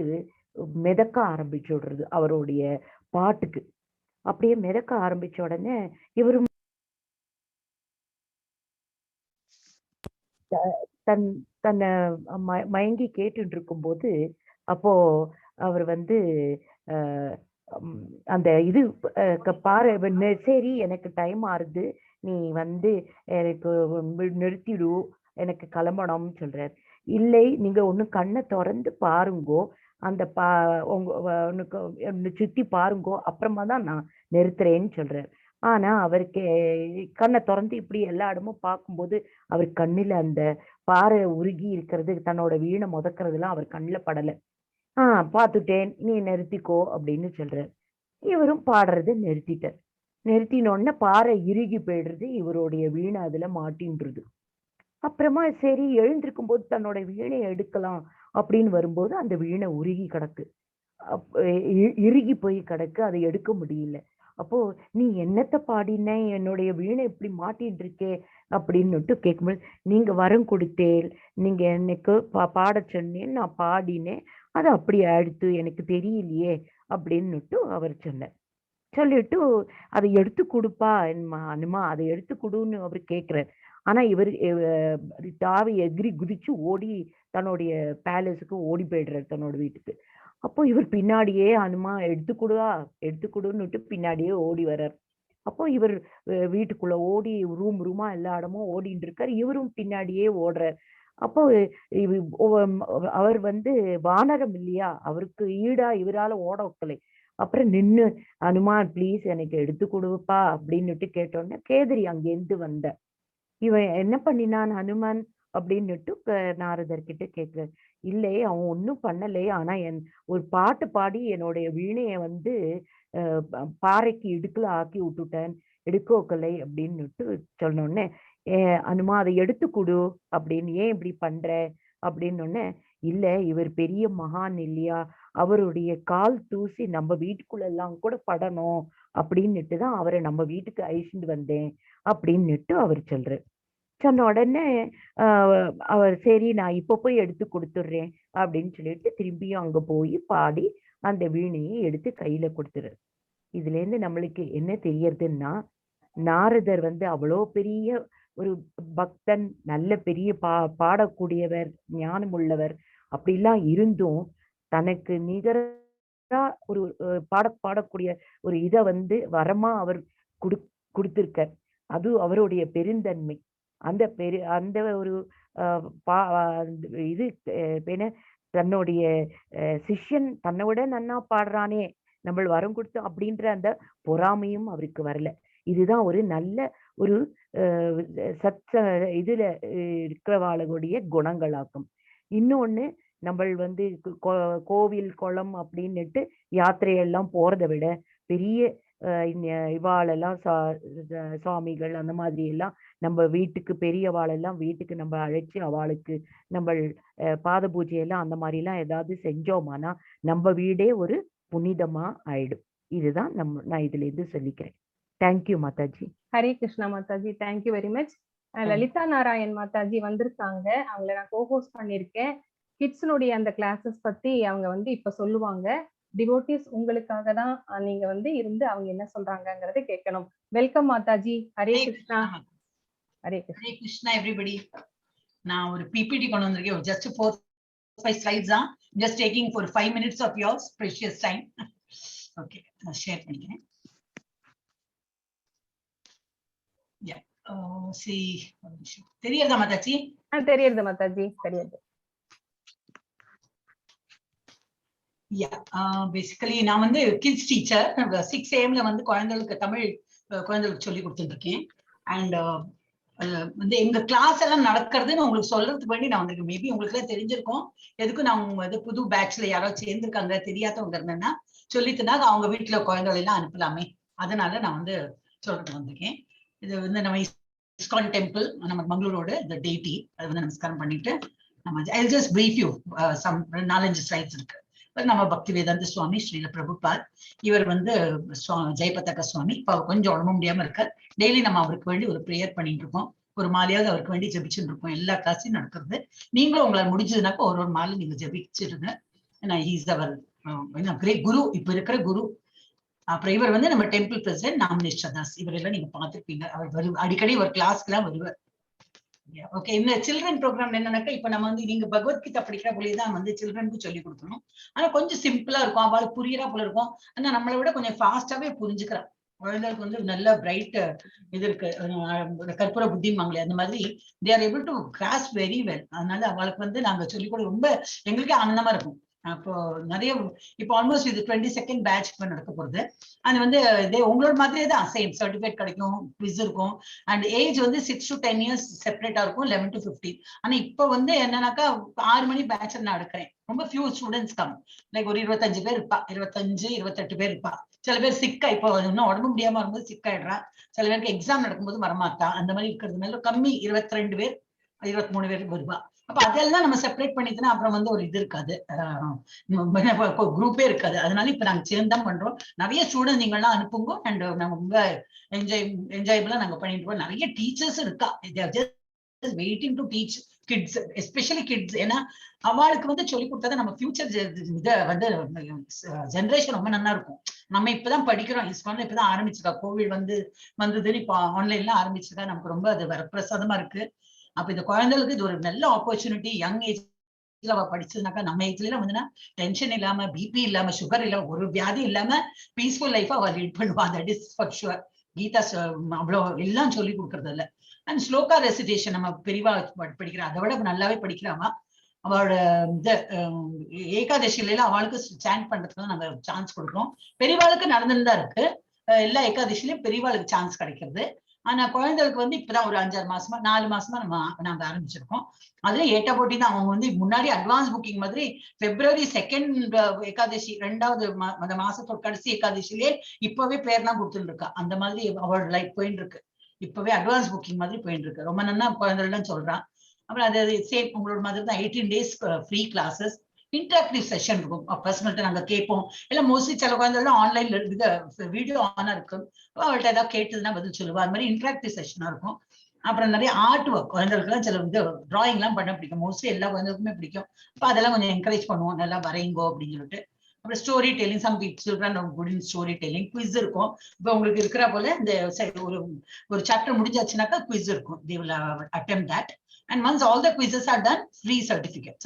மிதக்க ஆரம்பிச்சு விடுறது அவருடைய பாட்டுக்கு. அப்படியே மிதக்க ஆரம்பிச்ச உடனே இவரும் தன்னை மயங்கி கேட்டுட்டு இருக்கும்போது அப்போ அவர் வந்து அந்த இது பாரு, சரி எனக்கு டைம் ஆறுது, நீ வந்து எனக்கு நிறுத்திடு, எனக்கு கிளம்பணும்னு சொல்றாரு. இல்லை நீங்க ஒண்ணு கண்ணை திறந்து பாருங்கோ, அந்த உனக்கு சுத்தி பாருங்கோ, அப்புறமா தான் நான் நிறுத்துறேன்னு சொல்றாரு. ஆனா அவருக்கு கண்ணை திறந்து இப்படி எல்லா இடமும் பார்க்கும்போது அவர் கண்ணுல அந்த பாறை உருகி இருக்கிறது, தன்னோட வீணை முதக்கிறதுலாம் அவர் கண்ணுல படலை. பார்த்துட்டேன், நீ நிறுத்திக்கோ அப்படின்னு சொல்றாரு. இவரும் பாடுறதை நிறுத்திட்டார். நிறுத்தினோடனே பாறை இறுகி போயிடுறது, இவருடைய வீணை அதுல மாட்டின்றது. அப்புறமா சரி எழுந்திருக்கும் போது தன்னோட வீணையை எடுக்கலாம் அப்படின்னு வரும்போது அந்த வீணை உருகி கிடக்கு, இறுகி போய் கிடக்கு, அதை எடுக்க முடியல. அப்போ நீ என்னத்த பாடின, என்னுடைய வீணை இப்படி மாட்டிட்டு இருக்கே அப்படின்னுட்டு கேட்கும்போது, நீங்க வரம் கொடுத்தேன், நீங்க எனக்கு பாட சொன்னேன், நான் பாடினேன், அது அப்படி ஆயிடுத்து, எனக்கு தெரியலையே அப்படின்னுட்டு அவர் சொன்னார். சொல்லிட்டு அதை எடுத்து கொடுப்பா அனுமா, அதை எடுத்து கொடுன்னு அவர் கேட்கிறார். ஆனா இவர் தாவி எகிரி குதிச்சு ஓடி தன்னுடைய பேலஸுக்கு ஓடி போயிடுறாரு, தன்னோட வீட்டுக்கு. அப்போ இவர் பின்னாடியே அனுமா எடுத்து கொடுன்னுட்டு பின்னாடியே ஓடி வர்றார். அப்போ இவர் வீட்டுக்குள்ள ஓடி ரூமா எல்லா இடமும் ஓடிட்டு இருக்காரு, இவரும் பின்னாடியே ஓடுறார். அப்போ அவர் வந்து வானரம் இல்லையா, அவருக்கு ஈடா இவரால ஓட வைக்கலை. அப்புறம் நின்னு அனுமான் ப்ளீஸ் எனக்கு எடுத்து கொடுப்பா அப்படின்னுட்டு கேட்டோன்னே கேதரி அங்கேருந்து வந்த இவன் என்ன பண்ணினான் ஹனுமான் அப்படின்னுட்டு நாரதர் கிட்ட கேட்கிறார். இல்லை அவன் ஒன்னும் பண்ணலை, ஆனா ஒரு பாட்டு பாடி என்னுடைய வீணைய வந்து பாறைக்கு இடுக்குல ஆக்கி விட்டுட்டேன், எடுக்கோக்கலை அப்படின்னுட்டு சொன்னோடனே அனுமா அதை எடுத்து கொடு அப்படின்னு, ஏன் இப்படி பண்ற அப்படின்னு. இல்ல இவர் பெரிய மகான் இல்லையா, அவருடைய கால் தூசி நம்ம வீட்டுக்குள்ள எல்லாம் கூட படணும் அப்படின்னுட்டு தான் அவரை நம்ம வீட்டுக்கு அழிச்சுட்டு வந்தேன் அப்படின்னுட்டு அவர் சொல்றாரு. சொன்ன உடனே அவர் சரி நான் இப்ப போய் எடுத்து கொடுத்துடுறேன் அப்படின்னு சொல்லிட்டு திரும்பியும் அங்க போய் பாடி அந்த வீணையை எடுத்து கையில கொடுத்துரு. இதுல இருந்து நம்மளுக்கு என்ன தெரியறதுன்னா, நாரதர் வந்து அவ்வளோ பெரிய ஒரு பக்தன், நல்ல பெரிய பாடக்கூடியவர், ஞானம் உள்ளவர் அப்படிலாம் இருந்தும் தனக்கு நிகர ஒரு பாடக்கூடிய ஒரு இதை வரமா அவர் கொடுத்திருக்க. அது அவருடைய பெருந்தன்மை. அந்த ஒரு இது தன்னுடைய சிஷ்யன் தன்னை விட நன்னா பாடுறானே, நம்ம வரம் கொடுத்தோம் அப்படின்ற அந்த பொறாமையும் அவருக்கு வரல. இதுதான் ஒரு நல்ல ஒரு இதுல இருக்கிறவாளுடைய குணங்களாகும். இன்னொன்னு, நம்ம கோவில் குளம் அப்படின்னுட்டு யாத்திரையெல்லாம் போறதை விட பெரிய இவாளெல்லாம் சுவாமிகள் அந்த மாதிரி எல்லாம் நம்ம வீட்டுக்கு பெரியவாளெல்லாம் வீட்டுக்கு நம்ம அழைச்சு அவளுக்கு நம்ம பாத பூஜை எல்லாம் அந்த மாதிரி எல்லாம் ஏதாவது செஞ்சோமானா நம்ம வீடே ஒரு புனிதமா ஆயிடும். இதுதான் நான் இதுல இருந்து சொல்லிக்கிறேன். Thank you Mataji. Hare Krishna Mataji, thank you very much. Lalitha Narayan Mataji வந்திருக்காங்க. அவங்கள நான் கோஹோஸ்ட் பண்ணிருக்கேன். கிட்ஸ்னுடைய அந்த கிளாஸஸ் பத்தி அவங்க இப்ப சொல்லுவாங்க. டிவோட்டிஸ் உங்களுக்காக தான் நீங்க இருந்து அவங்க என்ன சொல்றாங்கங்கறத கேட்கணும். வெல்கம் மாதாஜி. ஹரே கிருஷ்ணா. ஹரே கிருஷ்ணா எவ்ரிபடி. நான் ஒரு பிபிடி கொண்டு வந்திருக்கேன். just 4-5 slides தான். just taking for 5 minutes of yours precious time. okay, நான் ஷேர் பண்ணிக்கிறேன். yeah, see, தெரியுதா மாதாஜி? தெரியுது மாதாஜி, தெரியுது. பேசிக்கலி நான் கிட்ஸ் டீச்சர். 6 AM குழந்தைகளுக்கு தமிழ் குழந்தைகளுக்கு சொல்லி கொடுத்துட்டு இருக்கேன். அண்ட் எங்க கிளாஸ் எல்லாம் நடக்கிறதுன்னு உங்களுக்கு சொல்றதுக்கு வேண்டி நான் வந்திருக்கேன். மேபி உங்களுக்கு எல்லாம் தெரிஞ்சிருக்கும். எதுக்கும் நான் புது பேட்ச்ல யாராவது சேர்ந்திருக்காங்க தெரியாதவங்க இருந்தேன்னா சொல்லிட்டுனா அவங்க வீட்டுல குழந்தைகள் எல்லாம் அனுப்பலாமே, அதனால நான் சொல்றதுக்கு வந்திருக்கேன். இது நம்ம இஸ்கான் டெம்பிள், நம்ம மங்களூரோட இந்த டெய்டி, அது நமஸ்காரம் பண்ணிட்டு நம்ம I'll just brief you some 4-5 slides இருக்கு. நம்ம பக்தி வேதாந்த சுவாமி ஸ்ரீல பிரபுபாத், இவர் ஜெயபதக சுவாமி. இப்ப அவர் கொஞ்சம் உடம்பு முடியாம இருக்கார். டெய்லி நம்ம அவருக்கு வேண்டி ஒரு ப்ரேயர் பண்ணிட்டு இருக்கோம். ஒரு மாலையாவது அவருக்கு வேண்டி ஜபிச்சுட்டு இருக்கோம். எல்லா கிளாஸையும் நடக்கிறது. நீங்களும் உங்களால் முடிஞ்சதுனாக்கா ஒரு மாலை நீங்க ஜபிச்சிருங்க. ஹீஸ் அவர் கிரேட் குரு, இப்ப இருக்கிற குரு. அப்புறம் இவர் நம்ம டெம்பிள் பிரசிடென்ட் நாமினேஷ் சதாஸ். இவரெல்லாம் நீங்க பாத்துருப்பீங்க. அவர் அடிக்கடி ஒரு கிளாஸ்க்கு எல்லாம் வருவார். ஓகே, இந்த சில்ட்ரன் ப்ரோக்ராம் என்னன்னாக்கா இப்ப நம்ம நீங்க பகவத்கீதா படிக்கிற போலதான் சில்ட்ரனுக்கு சொல்லி கொடுக்கணும். ஆனா கொஞ்சம் சிம்பிளா இருக்கும், அவளுக்கு புரியறா போல இருக்கும். ஆனா நம்மளை விட கொஞ்சம் ஃபாஸ்டாவே புரிஞ்சுக்கிறா. குழந்தைகளுக்கு நல்ல பிரைட் இது இருக்கு, கற்பூர புத்திமாங்களே, அந்த மாதிரி they are able to grasp very well. அதனால அவளுக்கு நாங்க சொல்லிக் கூட ரொம்ப எங்களுக்கே ஆனந்தமா இருக்கும். அப்போ நிறைய இப்போ ஆல்மோஸ்ட் இது 22nd பேட்ச் நடக்க போறது. அது உங்களோட மாதிரியே தான் சேம் சர்டிபிகேட் கிடைக்கும், குவிஸ் இருக்கும். அண்ட் ஏஜ் 6 to 10 years செப்பரேட்டா இருக்கும், 11 to 15. ஆனா இப்ப என்னன்னாக்கா 6 மணி பேட்ச் நான் எடுக்கிறேன். ரொம்ப ஃபியூ ஸ்டூடெண்ட்ஸ் கம், லைக் ஒரு 25 பேர் இருப்பா, 25-28 பேர் இருப்பா. சில பேர் சிக்கா, இப்போ இன்னும் உடம்பு முடியாம வரும்போது சிக்காயிடுறா. சில பேருக்கு எக்ஸாம் நடக்கும்போது வரமாட்டா. அந்த மாதிரி இருக்கிறதுனால கம்மி 22 பேர் 23 பேர் வருவா. அப்ப அதெல்லாம் நம்ம செப்பரேட் பண்ணிட்டுனா அப்புறம் ஒரு இது இருக்காது, குரூப்பே இருக்காது. அதனால இப்ப நாங்க சேர்ந்து தான் பண்றோம். நிறைய ஸ்டூடெண்ட் நீங்க எல்லாம் அனுப்புங்க. அண்ட் நம்ம ரொம்ப என்ஜாயபிளா நாங்க பண்ணிட்டு இருக்கோம். நிறைய டீச்சர்ஸ் இருக்கா, waiting to teach kids, especially kids. ஏன்னா அவளுக்கு சொல்லி கொடுத்தா நம்ம ஃபியூச்சர் ஜெனரேஷன் ரொம்ப நல்லா இருக்கும். நம்ம இப்பதான் படிக்கிறோம், இஸ்கான்ல இப்பதான் ஆரம்பிச்சிருக்கா. கோவிட் வந்ததுன்னு இப்ப ஆன்லைன்ல ஆரம்பிச்சிருக்கா. நமக்கு ரொம்ப அது வரப்பிரசாதமா இருக்கு. அப்ப இந்த குழந்தைகளுக்கு இது ஒரு நல்ல ஆப்பர்ச்சுனிட்டி. யங் ஏஜ்ல அவ படிச்சதுனாக்கா, நம்ம ஏஜ்ல டென்ஷன் இல்லாம, பிபி இல்லாம, சுகர் இல்லாம, ஒரு வியாதி இல்லாம பீஸ்ஃபுல் லைஃப் அவ லீட் பண்ணுவா. That is for sure. Geetha அவ்வளவு எல்லாம் சொல்லி கொடுக்கறது இல்ல. அண்ட் ஸ்லோகா ரெசிடேஷன் நம்ம பெரியவா படிக்கிறா, அதை விட நல்லாவே படிக்கிறாவா. அவளோட இந்த ஏகாதசியில எல்லாம் அவளுக்கு சாண்ட் பண்றதுக்கு நாங்க சான்ஸ் கொடுக்குறோம். பெரியவாளுக்கு நடந்துன்னு தான் இருக்கு. எல்லா ஏகாதசிலையும் பெரியவாளுக்கு சான்ஸ் கிடைக்கிறது. ஆனா குழந்தைகளுக்கு இப்பதான் ஒரு 5-6 மாசமா 4 மாசமா நாங்க ஆரம்பிச்சிருக்கோம். அதுல ஏட்டா போட்டி தான். அவங்க முன்னாடி அட்வான்ஸ் புக்கிங் மாதிரி February 2nd ஏகாதசி, 2வது அந்த மாசத்தோட கடைசி ஏகாதசிலே இப்பவே பேர்லாம் கொடுத்துட்டு இருக்கா. அந்த மாதிரி அவளோட லைஃப் போயிட்டு இருக்கு. இப்பவே அட்வான்ஸ் புக்கிங் மாதிரி போயிட்டு இருக்கு. ரொம்ப நல்லா குழந்தைகள் சொல்றான். அப்புறம் அது சேம் உங்களோட மாதிரி தான் 18 days free classes, interactive session இருக்கும். பர்சனல்ட்ட நாங்க கேட்போம். இல்ல மோஸ்ட்லி சில குழந்தைகள் ஆன்லைன்ல வீடியோ ஆனா இருக்கு, அவள்கிட்ட ஏதாவது கேட்டதுன்னா பதில் சொல்லுவா. அது மாதிரி இன்டராக்டிவ் செஷனா இருக்கும். அப்புறம் நிறைய ஆர்ட் ஒர்க், குழந்தைகளுக்கு எல்லாம் சில டிராயிங் எல்லாம் பண்ண பிடிக்கும். மோஸ்ட்லி எல்லா குழந்தைகளுக்குமே பிடிக்கும். அப்ப அதெல்லாம் கொஞ்சம் என்கரேஜ் பண்ணுவோம், நல்லா வரைங்கோ அப்படின்னு சொல்லிட்டு. அப்புறம் story telling, some children good in story telling. Quiz இருக்கும். இப்போ உங்களுக்கு இருக்கிற போல இந்த ஒரு சாப்டர் முடிஞ்சாச்சுனாக்கா குவிஸ் இருக்கும். they will attempt that. And once all the quizzes are done, free certificate.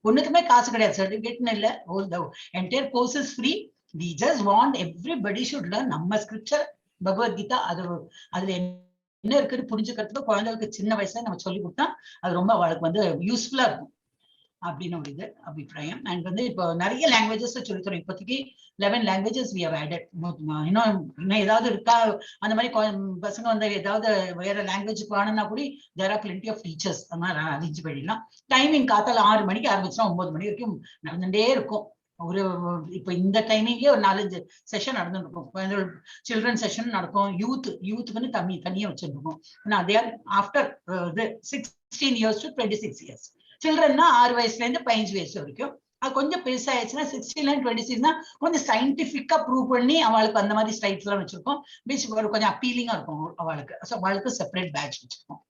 ஒண்ணுக்குமே காசு கிடையாது, certificate இல்ல, the entire course is free. We just want everybody should learn நம்ம scripture பகவத் கீதா. அதுல என்ன இருக்குன்னு புரிஞ்சுக்கிறதுக்கு குழந்தைகளுக்கு சின்ன வயசுல நம்ம சொல்லி கொடுத்தா அது ரொம்ப அவளுக்கு வந்து யூஸ்ஃபுல்லா இருக்கும் அப்படின்னு ஒரு இது அபிப்பிராயம். அண்ட் வந்து இப்போ நிறைய லாங்குவேஜஸ் சொல்லி தரோம். இப்போதைக்கு 11 languages we have added. இன்னும் ஏதாவது இருக்கா அந்த மாதிரி பசங்க வந்து ஏதாவது வேற லாங்குவேஜ் வேணும்னா கூட there are plenty of teachers அதனால அரேஞ்ச் பண்ணிடலாம். டைமிங் காத்தால 6 மணிக்கு ஆரம்பிச்சா 9 மணி வரைக்கும் நடந்துட்டே இருக்கும். ஒரு இப்ப இந்த டைமிங்லயே ஒரு 4-5 செஷன் நடந்துருக்கும். சில்ட்ரன் செஷன் நடக்கும், யூத்துக்குன்னு தனியா வச்சிருக்கோம். அதே ஆஃப்டர் 16 years to 26 years. சில்ட்ரன்னா 6 வயசுல இருந்து 15 வயசு வரைக்கும். அது கொஞ்சம் பெருசாயிடுச்சுன்னா 16-26 கொஞ்சம் சயின்டிபிக்கா ப்ரூவ் பண்ணி அவளுக்கு அந்த மாதிரி ஸ்லைட்ஸ் எல்லாம் வச்சிருக்கோம். பீச் கொஞ்சம் அப்பீலிங்கா இருக்கும் அவளுக்கு. ஸோ அவளுக்கு செப்பரேட் பேட்ச் வச்சிருக்கோம்.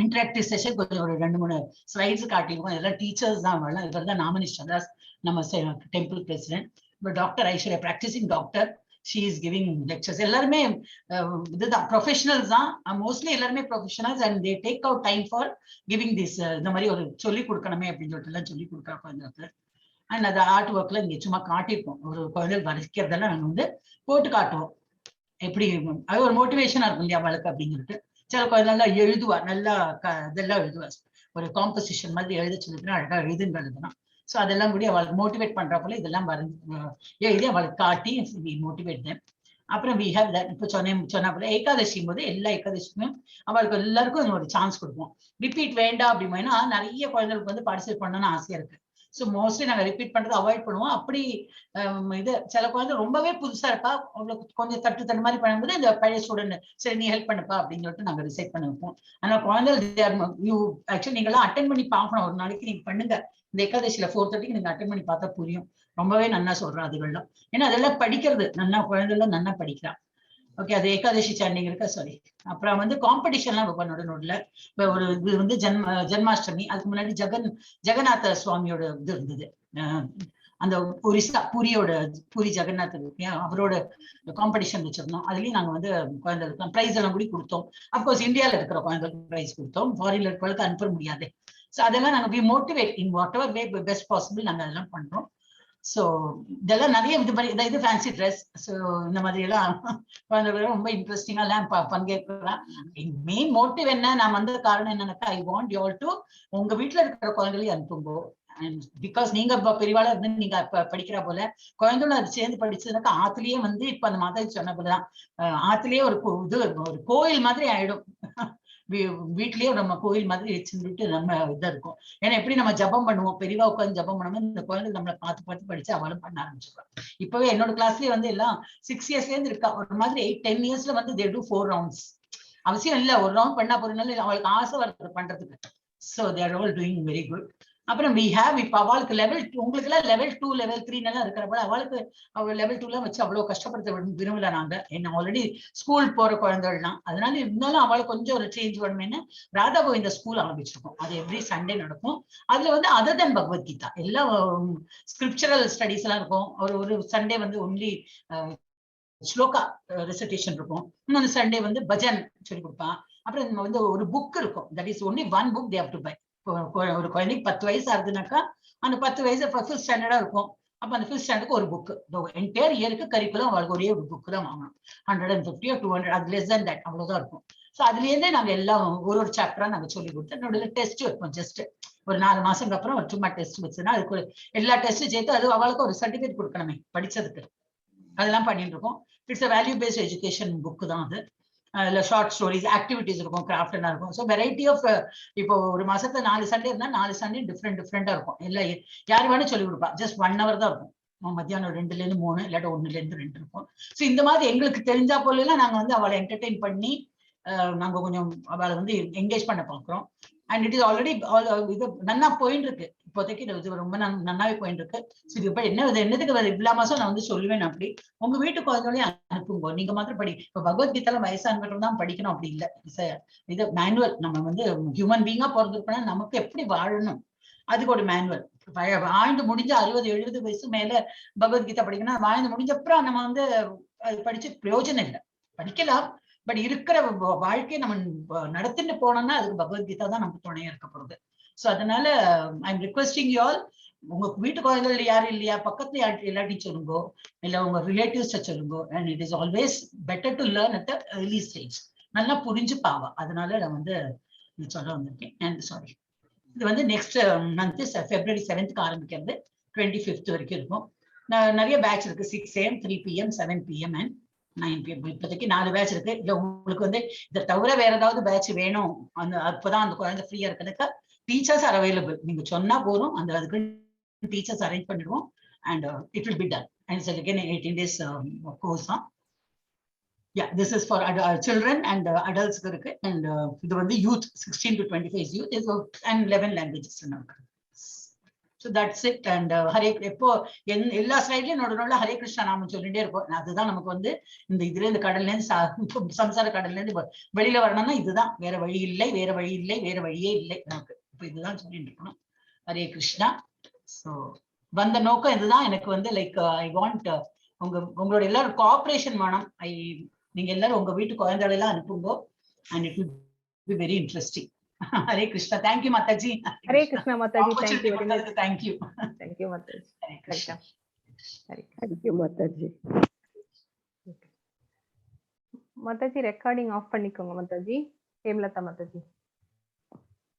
இன்டராக்டிவ் செஷன் கொஞ்சம் ஒரு 2-3 ஸ்லைட்ஸ் காட்டிருக்கோம். இதெல்லாம் டீச்சர்ஸ் தான் வரலாம். இவர் தான் நாமினி சந்திராஸ், நம்ம temple president. Doctor Aishwarya, practising doctor, she is giving lectures. எல்லாருமே இதுதான் ப்ரொஃபஷனல்ஸ் தான், மோஸ்ட்லி எல்லாருமே professionals. And they take out time for giving this. இந்த மாதிரி ஒரு சொல்லி கொடுக்கணுமே அப்படின்னு சொல்லிட்டு எல்லாம் சொல்லி கொடுக்குறா குழந்தைகளுக்கு. அண்ட் அது ஆர்ட் ஒர்க்ல இங்க சும்மா காட்டியிருக்கோம். ஒரு குழந்தைகள் வரைக்கிறதெல்லாம் நாங்கள் வந்து போட்டு காட்டுவோம். எப்படி அது ஒரு மோட்டிவேஷனா இருக்கும் இல்லையா அவளுக்கு அப்படின்னு சொல்லிட்டு. சில குழந்தைகள் எழுதுவா, நல்லா இதெல்லாம் எழுதுவா. ஒரு காம்போசிஷன் மாதிரி எழுத சொல்லிட்டுனா அழகா எழுதுங்கிறதுதான். ஸோ அதெல்லாம் கூட அவளுக்கு மோட்டிவேட் பண்ற போல இதெல்லாம் எழுதி அவளுக்கு காட்டி மோட்டிவேட் தான். அப்புறம் வி ஹேவ் தட். இப்போ சொன்னா போல ஏகாதசியும் போது எல்லா ஏகாதசியும் அவளுக்கு எல்லாருக்கும் ஒரு சான்ஸ் கொடுப்போம். ரிப்பீட் வேண்டாம் அப்படின்னா நிறைய குழந்தைகளுக்கு வந்து பார்ட்டிசிபேட் பண்ணணும்னு ஆசையா இருக்கு. ஸோ மோஸ்ட்லி நாங்கள் ரிப்பீட் பண்றது அவாய்ட் பண்ணுவோம். அப்படி இது சில குழந்தை ரொம்பவே புதுசா இருக்கா, அவங்களுக்கு கொஞ்சம் தட்டு மாதிரி பண்ணும்போது இந்த பழைய ஸ்டூடெண்ட் சரி நீ ஹெல்ப் பண்ணுப்பா அப்படின்னு சொல்லிட்டு நாங்கள் டிசைட் பண்ணி வைப்போம். ஆனா குழந்தைகள் ஆக்சுவலி நீங்களாம் அட்டென்ட் பண்ணி பார்க்கணும். ஒரு நாளைக்கு நீங்க பண்ணுங்க. இந்த ஏகாதசியில 4:30 நீங்க அட்டென்ட் பண்ணி பார்த்தா புரியும். ரொம்பவே நல்லா சொல்றோம் அதுகள்லாம். ஏன்னா அதெல்லாம் படிக்கிறது நல்லா, குழந்தைகள் நல்லா படிக்கிறான். ஓகே, அது ஏகாதசி சாண்டிங் இருக்கா, சாரி. அப்புறம் வந்து காம்படிஷன்லாம் வைப்போம் நடுநடுல. இப்போ ஒரு இது வந்து ஜென்மாஷ்டமி, அதுக்கு முன்னாடி ஜெகநாத சுவாமியோட இது இருந்தது. அந்த ஒரிசா பூரி ஜெகநாதர் அவரோட காம்படிஷன் வச்சிருந்தோம். அதுலயும் நாங்க வந்து குழந்தைகளுக்கு பிரைஸ் எல்லாம் கூட கொடுத்தோம். அப்கோர்ஸ் இந்தியாவில இருக்கிற குழந்தைகளுக்கு பிரைஸ் கொடுத்தோம், ஃபாரின்ல இருக்கிறவங்களுக்கு அனுப்ப முடியாது. ஸோ அதெல்லாம் நாங்கள் we motivate in whatever way best possible நாங்கள் அதெல்லாம் பண்றோம். ஸோ இதெல்லாம் நிறைய இது ஃபேன்சி ட்ரெஸ், ஸோ இந்த மாதிரி எல்லாம் குழந்தைகள் ரொம்ப இன்ட்ரெஸ்டிங்கா எல்லாம் பங்கேற்கலாம். மெயின் மோட்டிவ் என்ன, நான் வந்த காரணம் என்னன்னாக்கா, I want you all to உங்க வீட்டுல இருக்கிற குழந்தைகளையும் அனுப்புங்கோ. அண்ட் பிகாஸ் நீங்க பெரியவாளா இருந்து நீங்க படிக்கிற போல குழந்தைகளும் அது சேர்ந்து படிச்சதுனாக்கா ஆத்துலயே வந்து இப்ப அந்த மாதிரி சொன்ன போலதான் ஆத்துலயே ஒரு கோயில் மாதிரி ஆயிடும். வீட்லயே நம்ம கோயில் மாதிரி வச்சுட்டு நம்ம இதா இருக்கும். ஏன்னா எப்படி நம்ம ஜபம் பண்ணுவோம், பெரியவா உட்காந்து ஜபம் பண்ணுவோம், இந்த குழந்தை நம்மளை பார்த்து படிச்சு அவளும் பண்ண ஆரம்பிச்சிருக்கான். இப்பவே என்னோட கிளாஸ்லயே வந்து எல்லாம் 6 yearsல இருந்து இருக்கா. ஒரு மாதிரி 8-10 yearsல வந்து they do 4 rounds. அவசியம் இல்ல ஒரு ரவுண்ட் பண்ணா போறதுனால அவளுக்கு ஆசை வருது பண்றதுக்கு. So they are all doing very good. அப்புறம் we have இப்ப அவளுக்கு level 2, உங்களுக்கு எல்லாம் level 2 level 3 எல்லாம் இருக்கிறப்ப அவளுக்கு அவள் level 2 எல்லாம் வச்சு அவ்வளவு கஷ்டப்படுத்த விரும்பல நாங்க. என்ன ஆல்ரெடி ஸ்கூல் போற குழந்தைகள்லாம், அதனால இருந்தாலும் அவளுக்கு கொஞ்சம் ஒரு சேஞ்ச் வேணும்னு ராதா கோவிந்த ஸ்கூல் ஆரம்பிச்சிருக்கோம். அது எவ்ரி சண்டே நடக்கும். அதுல வந்து அதர் தென் பகவத்கீதா எல்லாம் ஸ்கிரிப்சரல் ஸ்டடிஸ் எல்லாம் இருக்கும். ஒரு சண்டே வந்து ஒன்லி ஸ்லோகா ரெசிடேஷன் இருக்கும். இன்னொரு சண்டே வந்து பஜன் சொல்லி கொடுப்பான். அப்புறம் வந்து ஒரு புக் இருக்கும், that is only 1 book they have to buy. ஒரு குழந்தைக்கு 10 வயசு ஆகுதுனாக்கா அந்த 10 வயசு ஃபர்ஸ்ட் ஸ்டாண்டர்டா இருக்கும். அப்ப அந்த 5th ஸ்டாண்டர்டுக்கு ஒரு புக், என்டையர் இயருக்கு கரிக்குலம் அவளுக்கு ஒரே ஒரு புக் தான் வாங்கணும். 150 or 200, அது லெஸ் than that அவ்வளவுதான் இருக்கும். ஸோ அதுல இருந்தே நாங்க எல்லாம் ஒரு சாப்டரா நாங்க சொல்லி கொடுத்தோம். என்னோட டெஸ்ட் வைப்போம். ஜஸ்ட் ஒரு 4 மாசத்துக்கு அப்புறம் ஒரு சும்மா டெஸ்ட் வச்சுன்னா அதுக்கு எல்லா டெஸ்ட்டும் சேர்த்து அது அவளுக்கு ஒரு சர்டிபிகேட் கொடுக்கணுமே படிச்சதுக்கு. அதெல்லாம் பண்ணிட்டு இருக்கோம். It's value paste education book தான் அது. இல்ல ஷார்ட் ஸ்டோரிஸ், ஆக்டிவிட்டிஸ் இருக்கும், கிராஃப்ட் எல்லாம் இருக்கும். ஸோ வெரைட்டி ஆஃப் இப்போ ஒரு மாசத்துல 4 சண்டே இருந்தா 4 சண்டே டிஃப்ரெண்டா இருக்கும். எல்லாம் யாரு வேணும் சொல்லி கொடுப்பா. ஜஸ்ட் 1 hour தான் இருக்கும். மத்தியானம் 2ல இருந்து 3 இல்லாட்ட 1ல இருந்து 2 இருக்கும். ஸோ இந்த மாதிரி எங்களுக்கு தெரிஞ்சா போல எல்லாம் நாங்க வந்து அவளை என்டர்டெயின் பண்ணி நாங்க கொஞ்சம் அவளை வந்து என்கேஜ் பண்ண பாக்குறோம். அண்ட் இட் இஸ் ஆல்ரெடி இது நல்லா போயிட்டு இருக்கு. இப்போதைக்கு இது ரொம்ப நல்லாவே போயிட்டு இருக்கு. ஸோ இது என்னதுக்கு இவ்வளோ மாசம் நான் வந்து சொல்லுவேன், அப்படி உங்க வீட்டுக்கு குழந்தைகளையும் அனுப்புங்க. நீங்க மாத்திரம் படி. இப்ப பகவத்கீதால வயசானவர்கள் தான் படிக்கணும் அப்படி இல்லை. இது மேனுவல். நம்ம வந்து ஹியூமன் பீங்கா பிறந்திருக்கோம்னா நமக்கு எப்படி வாழணும் அதுக்கு ஒரு மேனுவல். வாழ்ந்து முடிஞ்ச 60-70 வயசு மேல பகவத்கீதா படிக்கணும். வாழ்ந்து முடிஞ்ச அப்புறம் நம்ம வந்து அது படிச்சு பிரயோஜனம் இல்லை. படிக்கலாம், பட் இருக்கிற வாழ்க்கையை நம்ம நடத்திட்டு போனோம்னா அதுக்கு பகவத்கீதா தான் நமக்கு துணையா இருக்க போறது. சோ அதனால I am requesting you all, உங்க வீட்டு குழந்தைகள் யாரும் இல்லையா, பக்கத்துல எல்லாத்தையும் சொல்லுங்க, இல்ல உங்க ரிலேட்டிவ்ஸ சொல்லுங்க. And it is always better to learn at the early stage. நல்லா புரிஞ்சு பாவா. அதனால நான் வந்து சொல்ல வந்திருக்கேன். அண்ட் சாரி, இது வந்து நெக்ஸ்ட் மந்த் February 7th ஆரம்பிக்கிறது, 25th வரைக்கும் இருக்கும். நிறைய பேட்ச் இருக்கு. 6 AM, 3 PM, 7 PM and 9 PM. இப்போதைக்கு 4 பேட்ச் இருக்கு. இல்ல உங்களுக்கு வந்து இதை தவிர வேற ஏதாவது பேட்ச் வேணும், அந்த அப்பதான் அந்த குழந்தை ஃப்ரீயா இருக்கிறதுக்கு டீச்சர்ஸ் ஆர் அவைலபிள். நீங்க சொன்னா போதும், அந்த அதுக்கு டீச்சர்ஸ் அரேஞ்ச் பண்ணிடுவோம். And it will be done. And it's again 18 days course தான். Yeah, this is for children and adults இருக்கு. And இது வந்து youth 16 to 25 youth is and 11 languages இருக்கு. So that's it. And Hare, எப்போ எல்லா ஸ்லைட்லயும் நடுவுல ஹரே கிருஷ்ணா நாம சொல்லிட்டே இருப்போம். அதுதான் நமக்கு வந்து இந்த இதுல இந்த கடல்ல இருந்து சம்சார கடல்ல இருந்து வெளியில வரணும்னா இதுதான், வேற வழி இல்லை, வேற வழி இல்லை, வேற வழியே இல்லை நமக்கு. இப்ப இதுதான் சொல்லிட்டு இருக்கணும். ஹரே கிருஷ்ணா. ஸோ வந்த நோக்கம் இதுதான். எனக்கு வந்து லைக் ஐ வாண்ட் உங்களோட எல்லாரும் கோஆபரேஷன் வேணும். நீங்க எல்லாரும் உங்க வீட்டு குழந்தைகளை எல்லாம் அனுப்புங்க. And it will be very interesting. Hare Krishna. Thank you Mataji. Hare Krishna Mataji. Thank you very much. Thank you. Thank you Mataji. Welcome. Thank you Mataji. Mataji recording off பண்ணிக்கோங்க மாதாஜி. ஹேமலதா மாதாஜி.